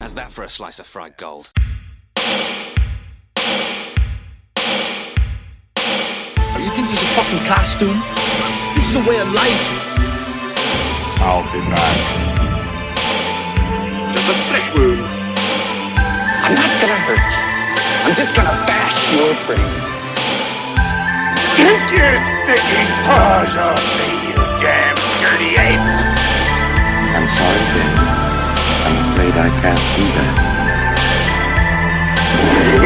How's that for a slice of fried gold? You think this is a fucking costume? This is a way of life. I'll be back. Just a flesh wound. I'm not gonna hurt you. I'm just gonna bash your brains. Take your stinking paws off me, you damn dirty ape! I'm sorry, Ben. I'm afraid I can't do that.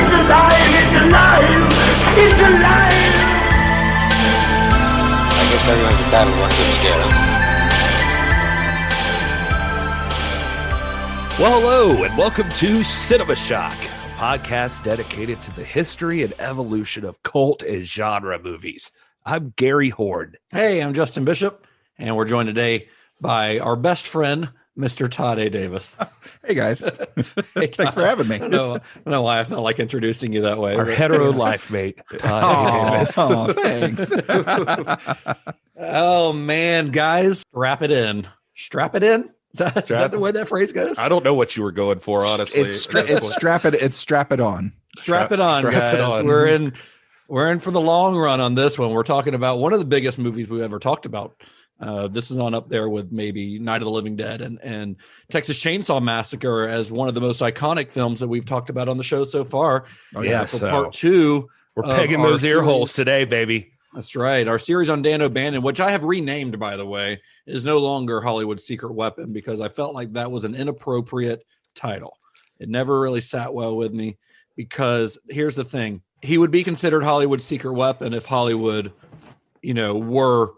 It's alive! It's alive! It's alive! I guess everyone's entitled to one good scare, huh? Well, hello, and welcome to Cinema Shock, a podcast dedicated to the history and evolution of cult and genre movies. I'm Gary Horn. Hey, I'm Justin Bishop, and we're joined today by our best friend, Mr. Todd A. Davis. Hey, guys. Hey, Thanks for having me. I don't know why I felt like introducing you that way. Our hetero life mate, Todd A. Davis. Oh, thanks. Oh, man, guys, strap it in. Strap it in? Is that the way that phrase goes? I don't know what you were going for, honestly. It's strap it on. Strap it on, guys. It on. We're in for the long run on this one. We're talking about one of the biggest movies we've ever talked about. This is on up there with maybe Night of the Living Dead and Texas Chainsaw Massacre as one of the most iconic films that we've talked about on the show so far. Oh, yeah. For part two. We're pegging those ear holes today, baby. That's right. Our series on Dan O'Bannon, which I have renamed, by the way, is no longer Hollywood's Secret Weapon because I felt like that was an inappropriate title. It never really sat well with me because here's the thing. He would be considered Hollywood's Secret Weapon if Hollywood, were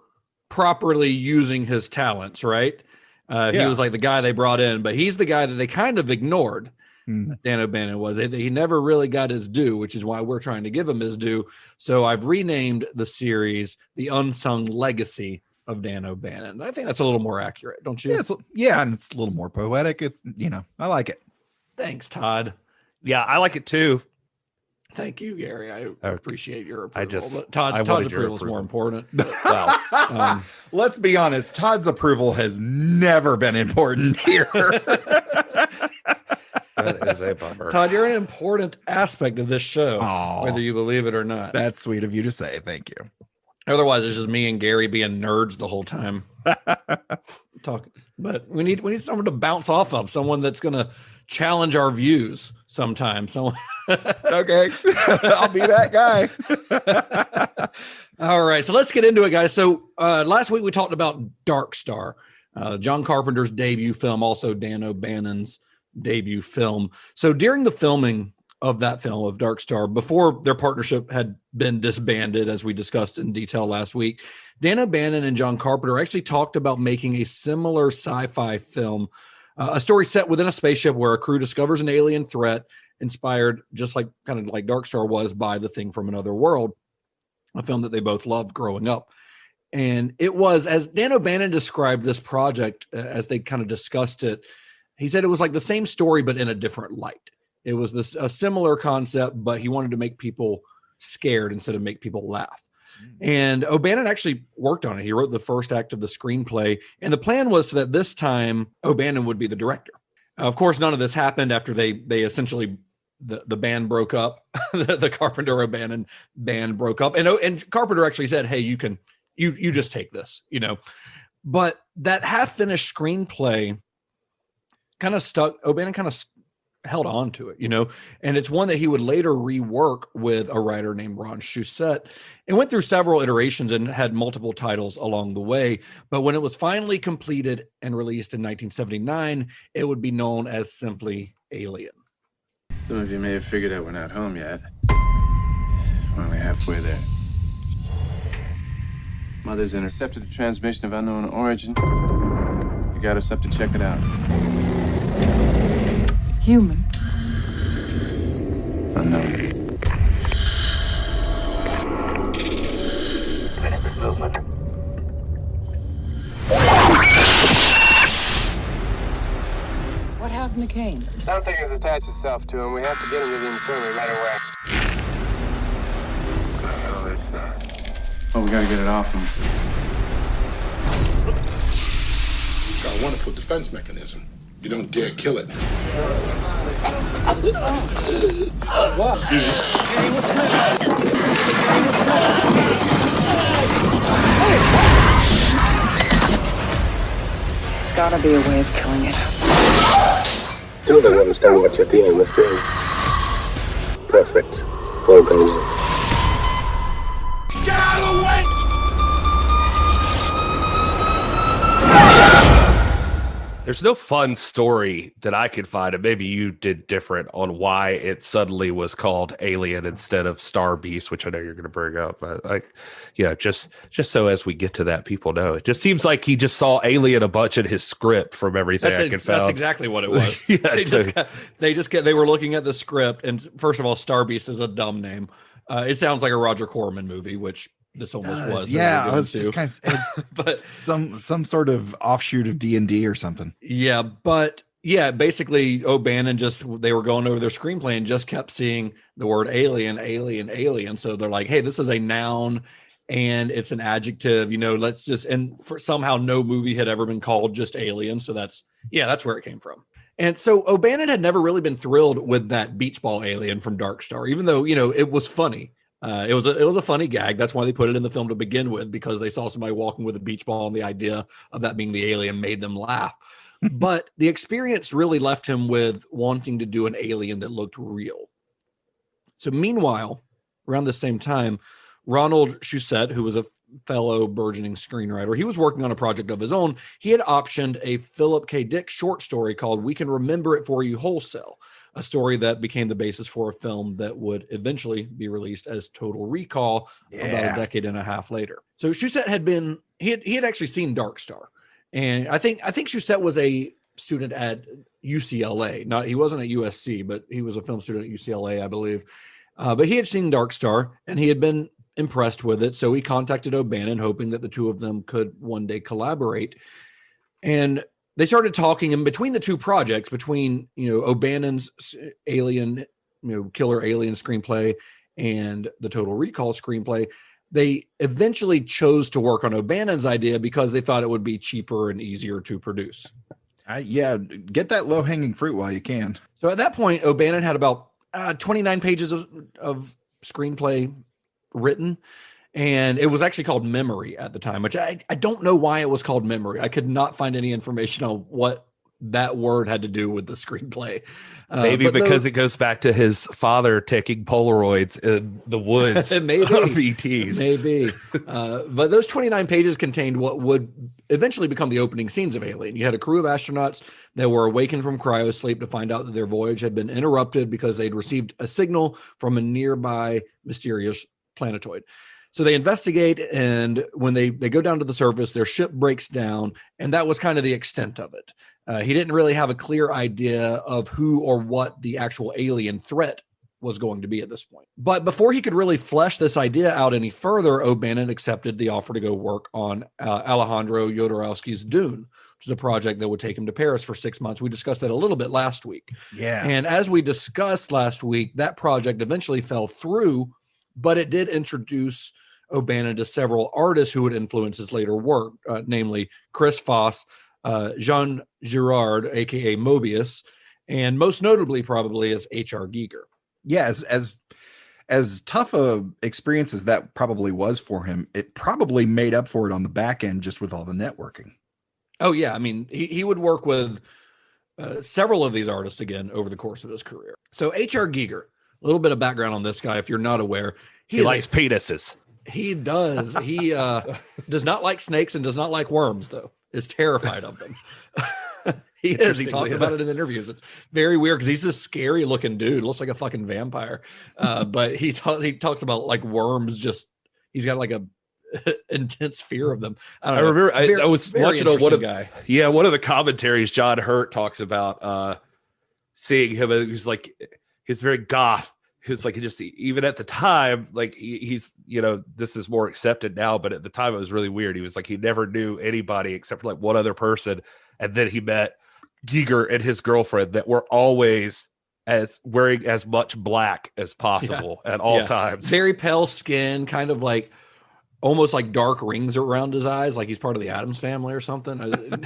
properly using his talents, right? He was like the guy they brought in, but he's the guy that they kind of ignored. Dan O'Bannon was. He never really got his due, which is why we're trying to give him his due. So I've renamed the series The Unsung Legacy of Dan O'Bannon. I think that's a little more accurate, don't you? Yeah, and it's a little more poetic. I like it. Thanks, Todd. Yeah, I like it too. Thank you, Gary. I appreciate your approval. But Todd's approval is more important. Well, Let's be honest. Todd's approval has never been important here. that is a bummer. Todd, you're an important aspect of this show, Aw. whether you believe it or not. That's sweet of you to say. Thank you. Otherwise, it's just me and Gary being nerds the whole time. Talking, but we need someone to bounce off of, someone that's going to challenge our views sometime. Someone. Okay, I'll be that guy. All right, so let's get into it, guys. So last week we talked about Dark Star, John Carpenter's debut film, also Dan O'Bannon's debut film. So during the filming of that film, of Dark Star, before their partnership had been disbanded, as we discussed in detail last week, Dan O'Bannon and John Carpenter actually talked about making a similar sci-fi film, a story set within a spaceship where a crew discovers an alien threat, inspired just like kind of like Dark Star was by The Thing from Another World, a film that they both loved growing up. And it was, as Dan O'Bannon described this project, as they kind of discussed it, he said it was like the same story, but in a different light. It was a similar concept, but he wanted to make people scared instead of make people laugh. And O'Bannon actually worked on it. He wrote the first act of the screenplay. And the plan was that this time O'Bannon would be the director. Of course, none of this happened after they essentially, the band broke up. the Carpenter O'Bannon band broke up. And Carpenter actually said, hey, you just take this, But that half-finished screenplay kind of stuck. O'Bannon kind of held on to it, and it's one that he would later rework with a writer named Ron Shusett. It went through several iterations and had multiple titles along the way. But when it was finally completed and released in 1979, it would be known as simply Alien. Some of you may have figured out we're not home yet. We're only halfway there. Mother's intercepted a transmission of unknown origin. You got us up to check it out. Human. Unknown. Minute was movement. What happened to Kane? Something has attached itself to him. We have to get him to the infirmary right away. What the hell is that? Well, we gotta get it off him. It's got a wonderful defense mechanism. You don't dare kill it. It's gotta be a way of killing it. Still don't understand what you're dealing with, do you? Perfect organism. Get out of the way! There's no fun story that I could find, and maybe you did different, on why it suddenly was called Alien instead of Star Beast, which I know you're going to bring up. But just so as we get to that, people know. It just seems like he just saw Alien a bunch in his script from everything I could find. That's exactly what it was. They were looking at the script, and first of all, Star Beast is a dumb name. It sounds like a Roger Corman movie, which this almost was. Yeah, I was just kind of, but some sort of offshoot of D&D or something. Yeah, but yeah, basically O'Bannon they were going over their screenplay and just kept seeing the word alien, alien, alien. So they're like, hey, this is a noun and it's an adjective, let's just, and somehow no movie had ever been called just Alien. So that's where it came from. And so O'Bannon had never really been thrilled with that beach ball alien from Dark Star, even though, it was funny. It was a funny gag. That's why they put it in the film to begin with, because they saw somebody walking with a beach ball, and the idea of that being the alien made them laugh. But the experience really left him with wanting to do an alien that looked real. So meanwhile, around the same time, Ronald Shusett, who was a fellow burgeoning screenwriter, he was working on a project of his own. He had optioned a Philip K. Dick short story called We Can Remember It For You Wholesale, a story that became the basis for a film that would eventually be released as Total Recall about a decade and a half later. So Shusett he had actually seen Dark Star. And I think Shusett was a student at UCLA. He wasn't at USC, but he was a film student at UCLA, I believe. But he had seen Dark Star and he had been impressed with it. So he contacted O'Bannon, hoping that the two of them could one day collaborate. And they started talking, in between the two projects, between O'Bannon's alien, killer alien screenplay and the Total Recall screenplay. They eventually chose to work on O'Bannon's idea because they thought it would be cheaper and easier to produce. Get that low hanging fruit while you can. So at that point, O'Bannon had about 29 pages of screenplay written. And it was actually called Memory at the time, which I don't know why it was called Memory. I could not find any information on what that word had to do with the screenplay. Maybe because it goes back to his father taking Polaroids in the woods of ETs. Maybe. But those 29 pages contained what would eventually become the opening scenes of Alien. You had a crew of astronauts that were awakened from cryosleep to find out that their voyage had been interrupted because they'd received a signal from a nearby mysterious planetoid. So they investigate, and when they go down to the surface, their ship breaks down, and that was kind of the extent of it. He didn't really have a clear idea of who or what the actual alien threat was going to be at this point. But before he could really flesh this idea out any further, O'Bannon accepted the offer to go work on Alejandro Jodorowsky's Dune, which is a project that would take him to Paris for 6 months. We discussed that a little bit last week. Yeah. And as we discussed last week, that project eventually fell through, but it did introduce O'Bannon to several artists who would influence his later work, namely Chris Foss, Jean Girard, aka Mobius, and most notably probably as H.R. Giger. Yeah, as tough a experience as that probably was for him, it probably made up for it on the back end just with all the networking. Oh yeah, I mean he would work with several of these artists again over the course of his career. So H.R. Giger, a little bit of background on this guy if you're not aware. He likes penises. He does. He does not like snakes and does not like worms, though. Is terrified of them. He is. He talks about it in interviews. It's very weird because he's this scary looking dude. Looks like a fucking vampire. But he talks about like worms. Just he's got like a intense fear of them. I remember I was watching one of the commentaries. John Hurt talks about seeing him. He's very goth. Who's like, just even at the time, like he's, this is more accepted now, but at the time it was really weird. He was like, he never knew anybody except for like one other person. And then he met Giger and his girlfriend that were always wearing as much black as possible at all times. Very pale skin, kind of like almost like dark rings around his eyes. Like he's part of the Addams family or something.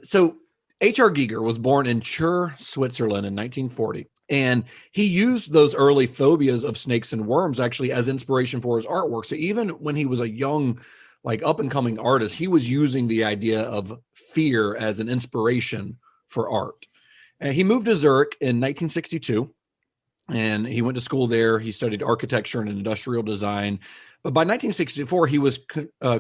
So H.R. Giger was born in Chur, Switzerland in 1940. And he used those early phobias of snakes and worms actually as inspiration for his artwork. So even when he was a young, like up and coming artist, he was using the idea of fear as an inspiration for art. And he moved to Zurich in 1962 and he went to school there. He studied architecture and industrial design. But by 1964, he was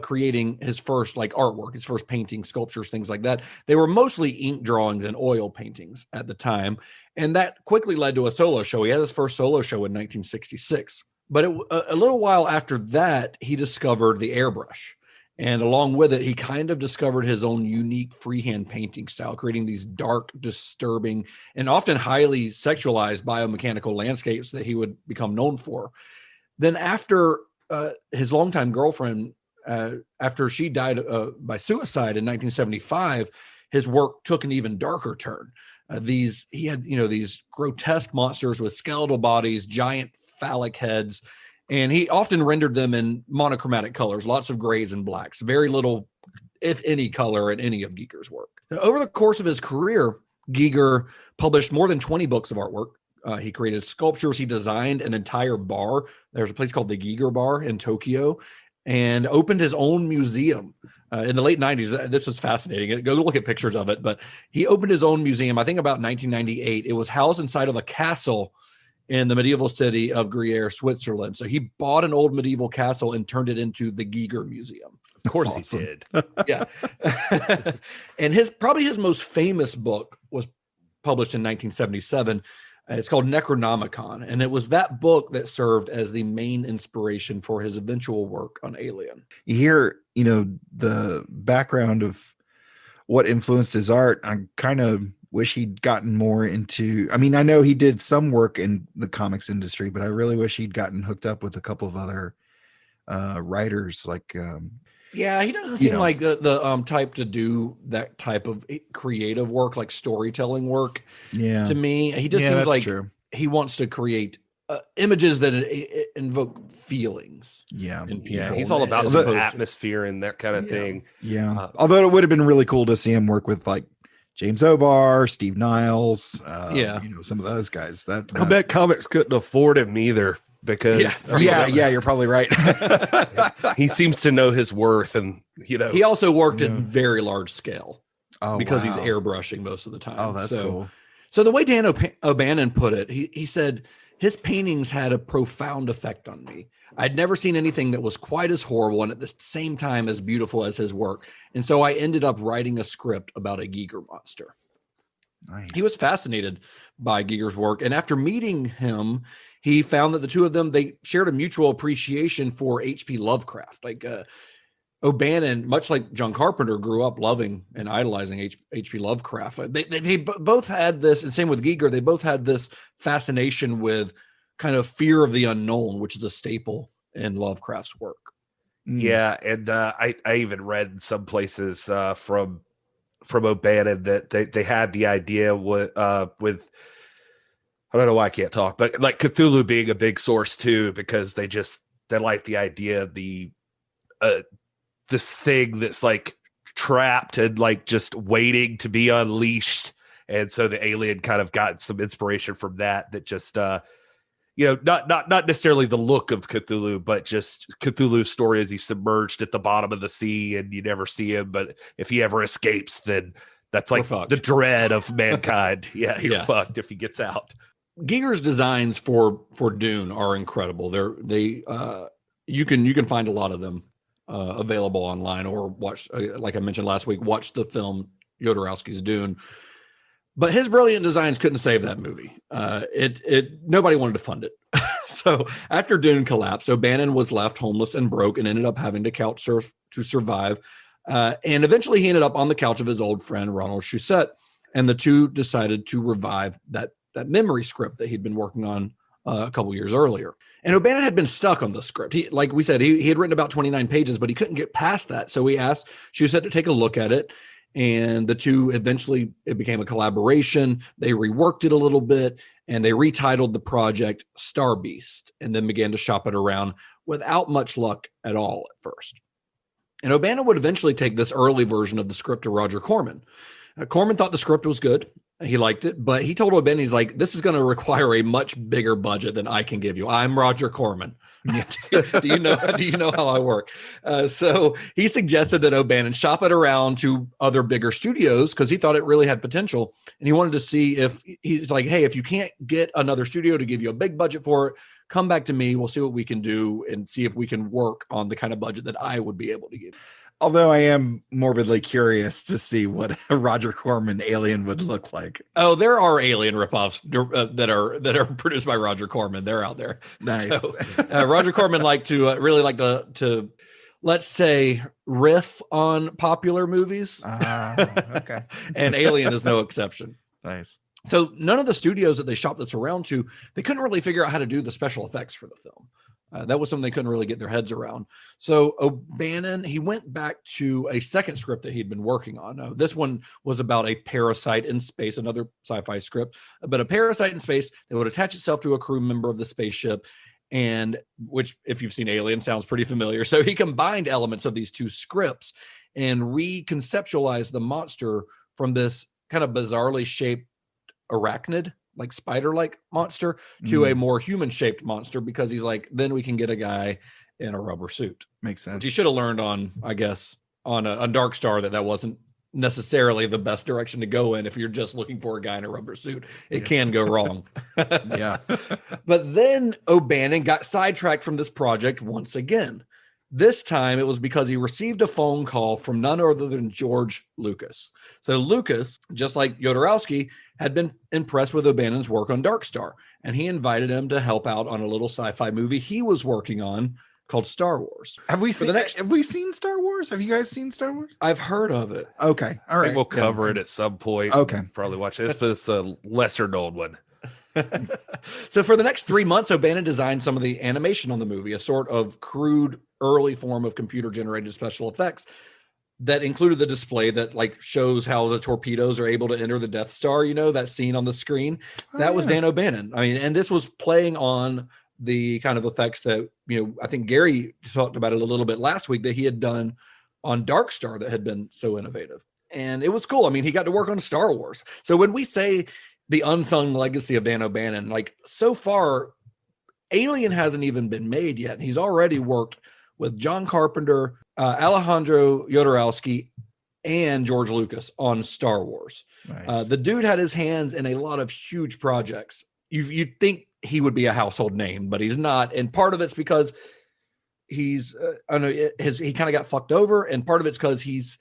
creating his first like artwork, his first paintings, sculptures, things like that. They were mostly ink drawings and oil paintings at the time. And that quickly led to a solo show. He had his first solo show in 1966. But a little while after that, he discovered the airbrush. And along with it, he kind of discovered his own unique freehand painting style, creating these dark, disturbing, and often highly sexualized biomechanical landscapes that he would become known for. Then after his longtime girlfriend, after she died by suicide in 1975, his work took an even darker turn. He had these grotesque monsters with skeletal bodies, giant phallic heads, and he often rendered them in monochromatic colors, lots of grays and blacks, very little, if any, color in any of Giger's work. So over the course of his career, Giger published more than 20 books of artwork. He created sculptures. He designed an entire bar. There's a place called the Giger Bar in Tokyo, and opened his own museum in the late 90s. This was fascinating. Go look at pictures of it. But he opened his own museum, I think about 1998. It was housed inside of a castle in the medieval city of Gruyere, Switzerland. So he bought an old medieval castle and turned it into the Giger Museum. Of course he did. Yeah. And probably his most famous book was published in 1977. It's called Necronomicon, and it was that book that served as the main inspiration for his eventual work on Alien. You hear, the background of what influenced his art. I kind of wish he'd gotten more into, I know he did some work in the comics industry, but I really wish he'd gotten hooked up with a couple of other writers like, yeah, he doesn't seem like the type to do that type of creative work, like storytelling work. Yeah, to me, he just seems like he wants to create images that invoke feelings. Yeah, in people. Yeah, he's all about the atmosphere and that kind of thing. Yeah, although it would have been really cool to see him work with like James O'Barr, Steve Niles. Some of those guys. I bet comics couldn't afford him either. Because you're probably right. He seems to know his worth, and he also worked at very large scale because wow. he's airbrushing most of the time. Oh, that's cool. So the way Dan O'Bannon put it, he said his paintings had a profound effect on me. I'd never seen anything that was quite as horrible and at the same time as beautiful as his work, and so I ended up writing a script about a Giger monster. Nice. He was fascinated by Giger's work, and after meeting him, he found that the two of them, they shared a mutual appreciation for H.P. Lovecraft. Like O'Bannon, much like John Carpenter, grew up loving and idolizing H.P. Lovecraft. They both had this, and same with Giger, they both had this fascination with kind of fear of the unknown, which is a staple in Lovecraft's work. Yeah, and I even read in some places from O'Bannon that they had the idea with I don't know why I can't talk, but like Cthulhu being a big source too, because they like the idea of the this thing that's like trapped and like just waiting to be unleashed. And so the alien kind of got some inspiration from that just not necessarily the look of Cthulhu, but just Cthulhu's story as he's submerged at the bottom of the sea and you never see him, but if he ever escapes, then that's like the dread of mankind. Yeah, you're fucked if he gets out. Giger's designs for Dune are incredible. You can find a lot of them available online or watch, like I mentioned last week, watch the film Jodorowsky's Dune. But his brilliant designs couldn't save that movie. Nobody wanted to fund it. So after Dune collapsed, O'Bannon was left homeless and broke and ended up having to couch surf to survive. And eventually he ended up on the couch of his old friend, Ronald Shusett. And the two decided to revive that memory script that he'd been working on a couple years earlier. And O'Bannon had been stuck on the script. Like we said, he had written about 29 pages, but he couldn't get past that. So he asked Shusett to take a look at it. And the two eventually, it became a collaboration. They reworked it a little bit and they retitled the project Star Beast and then began to shop it around without much luck at all at first. And O'Bannon would eventually take this early version of the script to Roger Corman. Corman thought the script was good. He liked it, but he told O'Bannon, he's like, this is going to require a much bigger budget than I can give you. I'm Roger Corman. do you know how I work? So he suggested that O'Bannon shop it around to other bigger studios because he thought it really had potential. And he wanted to see if he's like, hey, if you can't get another studio to give you a big budget for it, come back to me. We'll see what we can do and see if we can work on the kind of budget that I would be able to give. Although I am morbidly curious to see what a Roger Corman Alien would look like. Oh, there are Alien ripoffs that are produced by Roger Corman. They're out there. Nice. So, Roger Corman really liked to let's say riff on popular movies. Okay. And Alien is no exception. Nice. So none of the studios that they shopped this around to, they couldn't really figure out how to do the special effects for the film. That was something they couldn't really get their heads around. So O'Bannon, he went back to a second script that he'd been working on. This one was about a parasite in space, another sci-fi script, but a parasite in space that would attach itself to a crew member of the spaceship, and which, if you've seen Alien, sounds pretty familiar. So he combined elements of these two scripts and reconceptualized the monster from this kind of bizarrely shaped arachnid, like spider-like monster, to a more human-shaped monster, because he's like, then we can get a guy in a rubber suit. Makes sense. Which you should have learned on, I guess, on Dark Star that wasn't necessarily the best direction to go in if you're just looking for a guy in a rubber suit. It can go wrong. Yeah. But then O'Bannon got sidetracked from this project once again. This time it was because he received a phone call from none other than George Lucas. So Lucas, just like Jodorowsky, had been impressed with O'Bannon's work on Dark Star, and he invited him to help out on a little sci-fi movie he was working on called Star Wars. Have we seen Star Wars? Have you guys seen Star Wars? I've heard of it. Okay. All right. We'll cover it at some point. Okay. Probably watch it. But it's a lesser known one. So for the next 3 months, O'Bannon designed some of the animation on the movie, a sort of crude early form of computer generated special effects that included the display that like shows how the torpedoes are able to enter the Death Star, that scene on the screen. That was Dan O'Bannon. I mean, and this was playing on the kind of effects that, I think Gary talked about it a little bit last week, that he had done on Dark Star that had been so innovative. And it was cool. I mean, he got to work on Star Wars. So when we say the unsung legacy of Dan O'Bannon, like so far, Alien hasn't even been made yet. He's already worked with John Carpenter, Alejandro Jodorowsky, and George Lucas on Star Wars. Nice. The dude had his hands in a lot of huge projects. You'd think he would be a household name, but he's not. And part of it's because he's, he kind of got fucked over, and part of it's because he's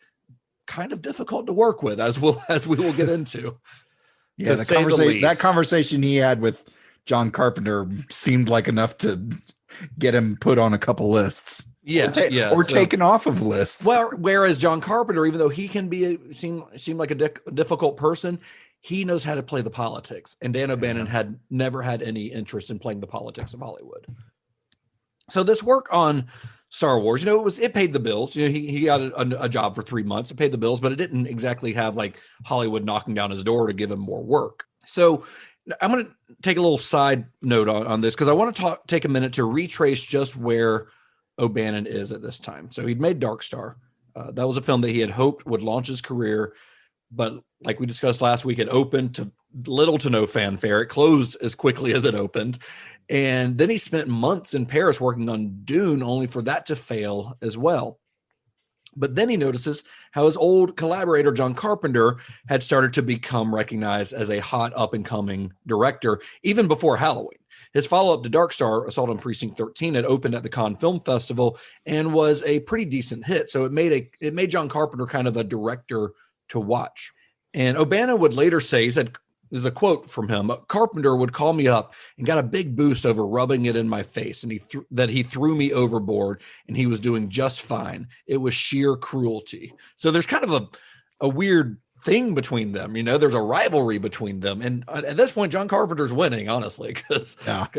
kind of difficult to work with, as we will get into. Yeah, that conversation he had with John Carpenter seemed like enough to get him put on a couple lists. Or taken off of lists. Well, whereas John Carpenter, even though he can seem like a difficult person, he knows how to play the politics. And Dan O'Bannon had never had any interest in playing the politics of Hollywood. So this work on Star Wars, it paid the bills. He got a job for 3 months. It paid the bills, but it didn't exactly have like Hollywood knocking down his door to give him more work. So I'm going to take a little side note on this, because I want to take a minute to retrace just where O'Bannon is at this time. So he'd made Dark Star. That was a film that he had hoped would launch his career, but like we discussed last week, it opened to little to no fanfare. It closed as quickly as it opened. And then he spent months in Paris working on Dune, only for that to fail as well. But then he notices how his old collaborator, John Carpenter, had started to become recognized as a hot up-and-coming director, even before Halloween. His follow-up to Dark Star, Assault on Precinct 13, had opened at the Cannes Film Festival and was a pretty decent hit. So it made John Carpenter kind of a director to watch. And O'Bannon would later say, he said, there's a quote from him, Carpenter would call me up and got a big boost over rubbing it in my face, and he threw me overboard, and he was doing just fine. It was sheer cruelty. So there's kind of a weird thing between them. There's a rivalry between them. And at this point, John Carpenter's winning, honestly, because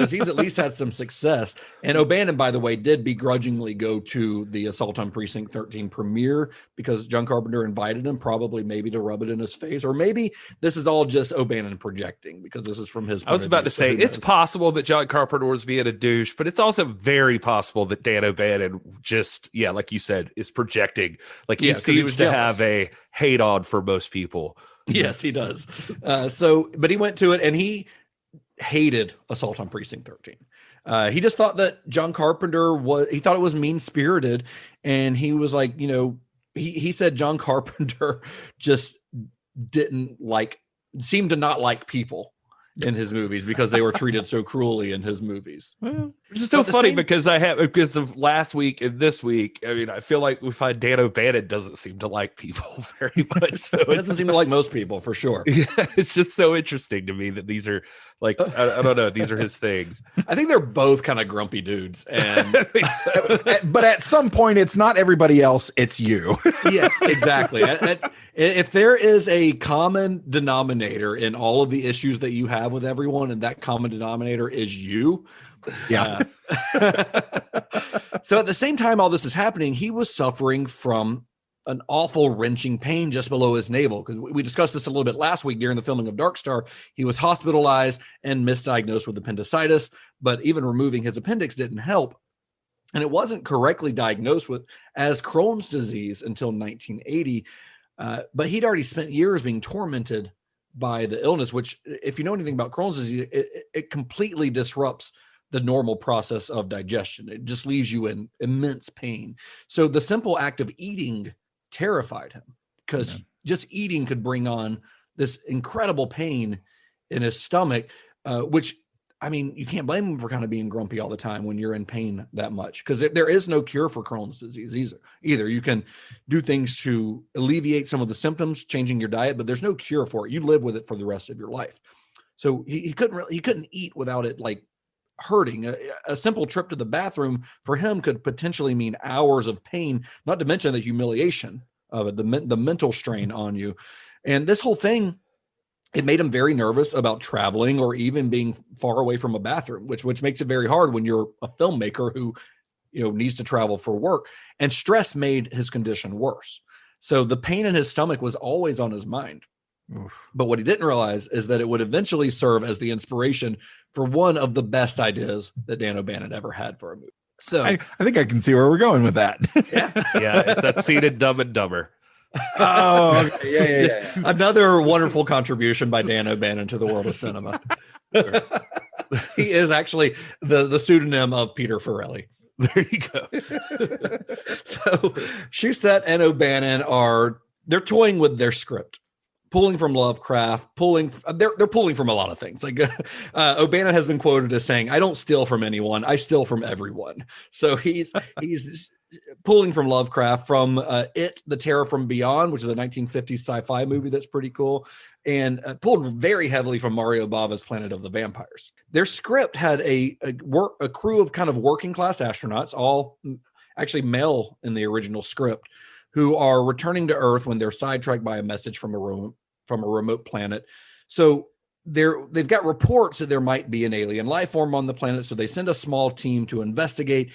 he's at least had some success. And O'Bannon, by the way, did begrudgingly go to the Assault on Precinct 13 premiere because John Carpenter invited him, probably maybe to rub it in his face, or maybe this is all just O'Bannon projecting, because this is from his point I was about to say, it's possible that John Carpenter was being a douche, but it's also very possible that Dan O'Bannon just, like you said, is projecting. Like he seems to have a hate on for most people. Yes, he does. But he went to it and he hated Assault on Precinct 13. He just thought that John Carpenter he thought it was mean spirited. And he was like, he said John Carpenter just seemed to not like people in his movies because they were treated so cruelly in his movies. Well, it's just so funny because of last week and this week. I mean, I feel like we find Dan O'Bannon doesn't seem to like people very much. So it doesn't seem to like most people, for sure. Yeah, it's just so interesting to me that these are like, I don't know, these are his things. I think they're both kind of grumpy dudes. And but at some point, it's not everybody else, it's you. Yes, exactly. If there is a common denominator in all of the issues that you have with everyone, and that common denominator is you. Yeah. So at the same time all this is happening, he was suffering from an awful wrenching pain just below his navel. Because we discussed this a little bit last week during the filming of Dark Star. He was hospitalized and misdiagnosed with appendicitis, but even removing his appendix didn't help. And it wasn't correctly diagnosed as Crohn's disease until 1980. But he'd already spent years being tormented by the illness, which, if you know anything about Crohn's disease, it completely disrupts the normal process of digestion. It just leaves you in immense pain. So the simple act of eating terrified him, because just eating could bring on this incredible pain in his stomach, which, I mean, you can't blame him for kind of being grumpy all the time when you're in pain that much, because there is no cure for Crohn's disease either. You can do things to alleviate some of the symptoms, changing your diet, but there's no cure for it. You live with it for the rest of your life. So he couldn't eat without it like hurting. A simple trip to the bathroom for him could potentially mean hours of pain, not to mention the humiliation of it, the mental strain on you. And this whole thing, it made him very nervous about traveling or even being far away from a bathroom, which makes it very hard when you're a filmmaker who, needs to travel for work. And stress made his condition worse. So the pain in his stomach was always on his mind. Oof. But what he didn't realize is that it would eventually serve as the inspiration for one of the best ideas that Dan O'Bannon ever had for a movie. So I think I can see where we're going with that. Yeah, it's that scene in Dumb and Dumber. Oh, okay. Yeah. Another wonderful contribution by Dan O'Bannon to the world of cinema. He is actually the pseudonym of Peter Farrelly. There you go. So Shusett and O'Bannon they're toying with their script, pulling from Lovecraft, they're pulling from a lot of things. Like O'Bannon has been quoted as saying, "I don't steal from anyone, I steal from everyone." So he's pulling from Lovecraft, from It, The Terror from Beyond, which is a 1950s sci-fi movie that's pretty cool, and pulled very heavily from Mario Bava's Planet of the Vampires. Their script had a crew of kind of working class astronauts, all actually male in the original script, who are returning to Earth when they're sidetracked by a message from a remote planet. So they've got reports that there might be an alien life form on the planet, so they send a small team to investigate.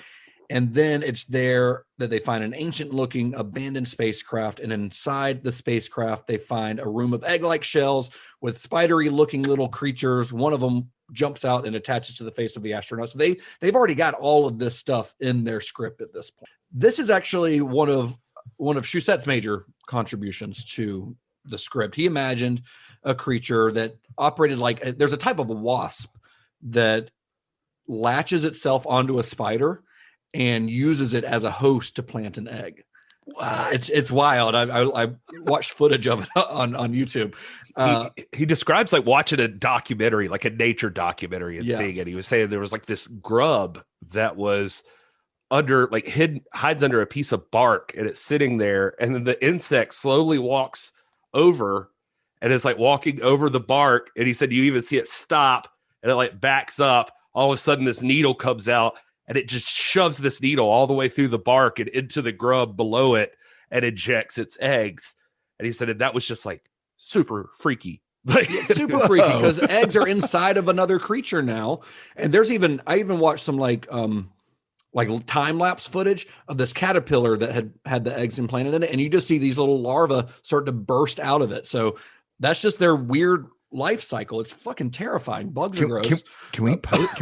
And then it's there that they find an ancient-looking abandoned spacecraft, and inside the spacecraft, they find a room of egg-like shells with spidery-looking little creatures. One of them jumps out and attaches to the face of the astronaut. So they've already got all of this stuff in their script at this point. This is actually one of Shusett's major contributions to the script. He imagined a creature that operated like there's a type of a wasp that latches itself onto a spider and uses it as a host to plant an egg. It's wild. I watched footage of it on YouTube. He describes like watching a documentary, like a nature documentary, and seeing it. He was saying there was like this grub that was hides under a piece of bark, and it's sitting there, and then the insect slowly walks over and is like walking over the bark, and he said you even see it stop and it like backs up. All of a sudden this needle comes out and it just shoves this needle all the way through the bark and into the grub below it and injects its eggs. And he said that was just like super freaky. It's super freaky because eggs are inside of another creature now. And I even watched some like time-lapse footage of this caterpillar that had the eggs implanted in it, and you just see these little larvae start to burst out of it. So that's just their weird life cycle. It's fucking terrifying. Bugs are gross. Can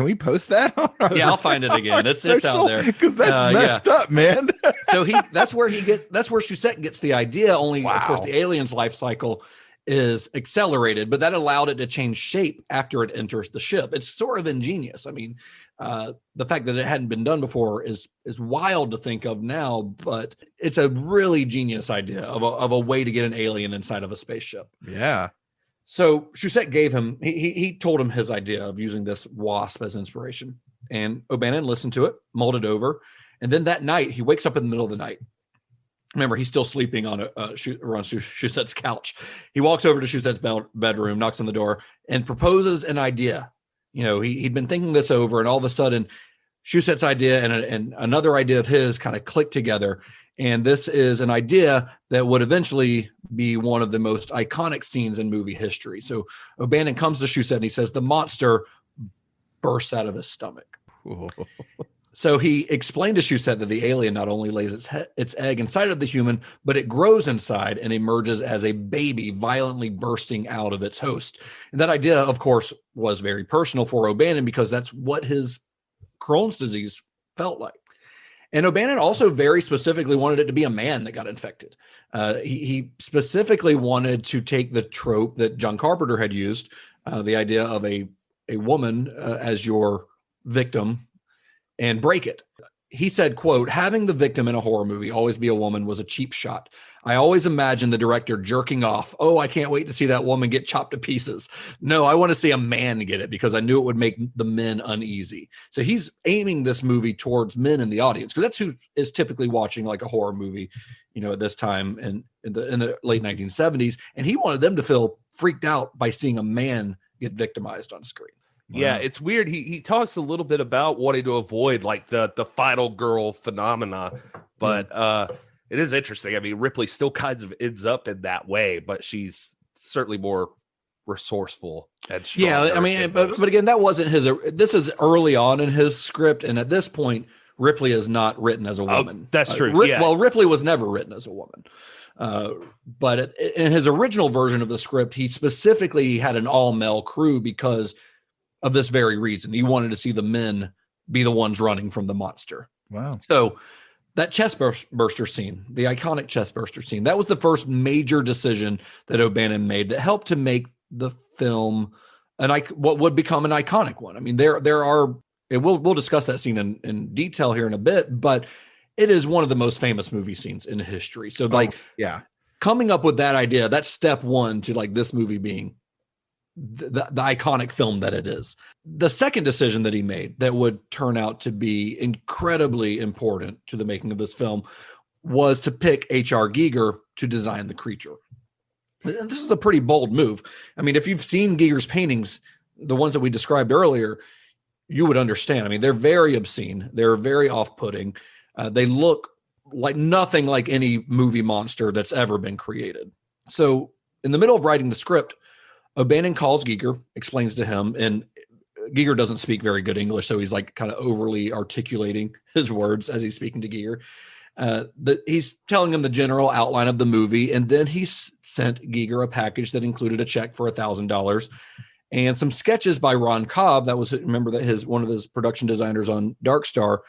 we post that? Yeah, I'll find it again. It's out there because that's messed up, man. So that's where Shusett gets the idea. Only of course the alien's life cycle is accelerated, but that allowed it to change shape after it enters the ship. It's sort of ingenious. I mean, the fact that it hadn't been done before is wild to think of now, but it's a really genius idea of a way to get an alien inside of a spaceship. Yeah. So Shusett gave him, he told him his idea of using this wasp as inspiration, and O'Bannon listened to it, mulled it over, and then that night he wakes up in the middle of the night. Remember, he's still sleeping on Shusett's couch. He walks over to Shusett's bedroom, knocks on the door, and proposes an idea. You know, he'd been thinking this over, and all of a sudden, Shusett's idea and another idea of his kind of clicked together. And this is an idea that would eventually be one of the most iconic scenes in movie history. So O'Bannon comes to Shusett and he says, the monster bursts out of his stomach. So he explained to Shusett that the alien not only lays its egg inside of the human, but it grows inside and emerges as a baby violently bursting out of its host. And that idea, of course, was very personal for O'Bannon because that's what his Crohn's disease felt like. And O'Bannon also very specifically wanted it to be a man that got infected. He specifically wanted to take the trope that John Carpenter had used, the idea of a woman as your victim, and break it. He said, quote, having the victim in a horror movie always be a woman was a cheap shot. I always imagined the director jerking off. Oh, I can't wait to see that woman get chopped to pieces. No, I want to see a man get it because I knew it would make the men uneasy. So he's aiming this movie towards men in the audience because that's who is typically watching like a horror movie, you know, at this time in the late 1970s. And he wanted them to feel freaked out by seeing a man get victimized on screen. Wow. Yeah, it's weird. He talks a little bit about wanting to avoid like the final girl phenomena, but it is interesting. I mean, Ripley still kind of ends up in that way, but she's certainly more resourceful and stronger. Yeah, I mean, but again, that wasn't his. This is early on in his script, and at this point, Ripley is not written as a woman. That's true. Well, Ripley was never written as a woman. But in his original version of the script, he specifically had an all-male crew because of this very reason. He wanted to see the men be the ones running from the monster. Wow. So that chest burster scene, the iconic chest burster scene, that was the first major decision that O'Bannon made that helped to make the film what would become an iconic one. I mean, we'll discuss that scene in detail here in a bit, but it is one of the most famous movie scenes in history. So coming up with that idea, that's step one to like this movie being the iconic film that it is. The second decision that he made that would turn out to be incredibly important to the making of this film was to pick H.R. Giger to design the creature. And this is a pretty bold move. I mean, if you've seen Giger's paintings, the ones that we described earlier, you would understand. I mean, they're very obscene. They're very off-putting. They look like nothing like any movie monster that's ever been created. So in the middle of writing the script, O'Bannon calls Giger, explains to him, and Giger doesn't speak very good English, so he's like kind of overly articulating his words as he's speaking to Giger. He's telling him the general outline of the movie, and then he sent Giger a package that included a check for $1,000 and some sketches by Ron Cobb. That was, remember, that one of his production designers on Dark Star.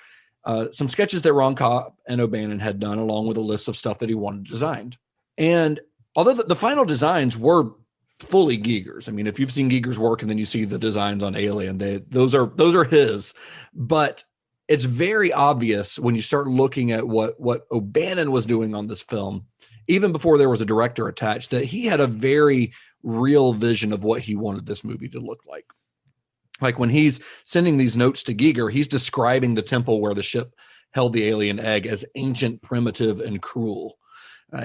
Some sketches that Ron Cobb and O'Bannon had done, along with a list of stuff that he wanted designed. And although the final designs were fully Giger's. I mean, if you've seen Giger's work and then you see the designs on Alien, those are his. But it's very obvious when you start looking at what O'Bannon was doing on this film, even before there was a director attached, that he had a very real vision of what he wanted this movie to look like. Like when he's sending these notes to Giger, he's describing the temple where the ship held the alien egg as ancient, primitive, and cruel.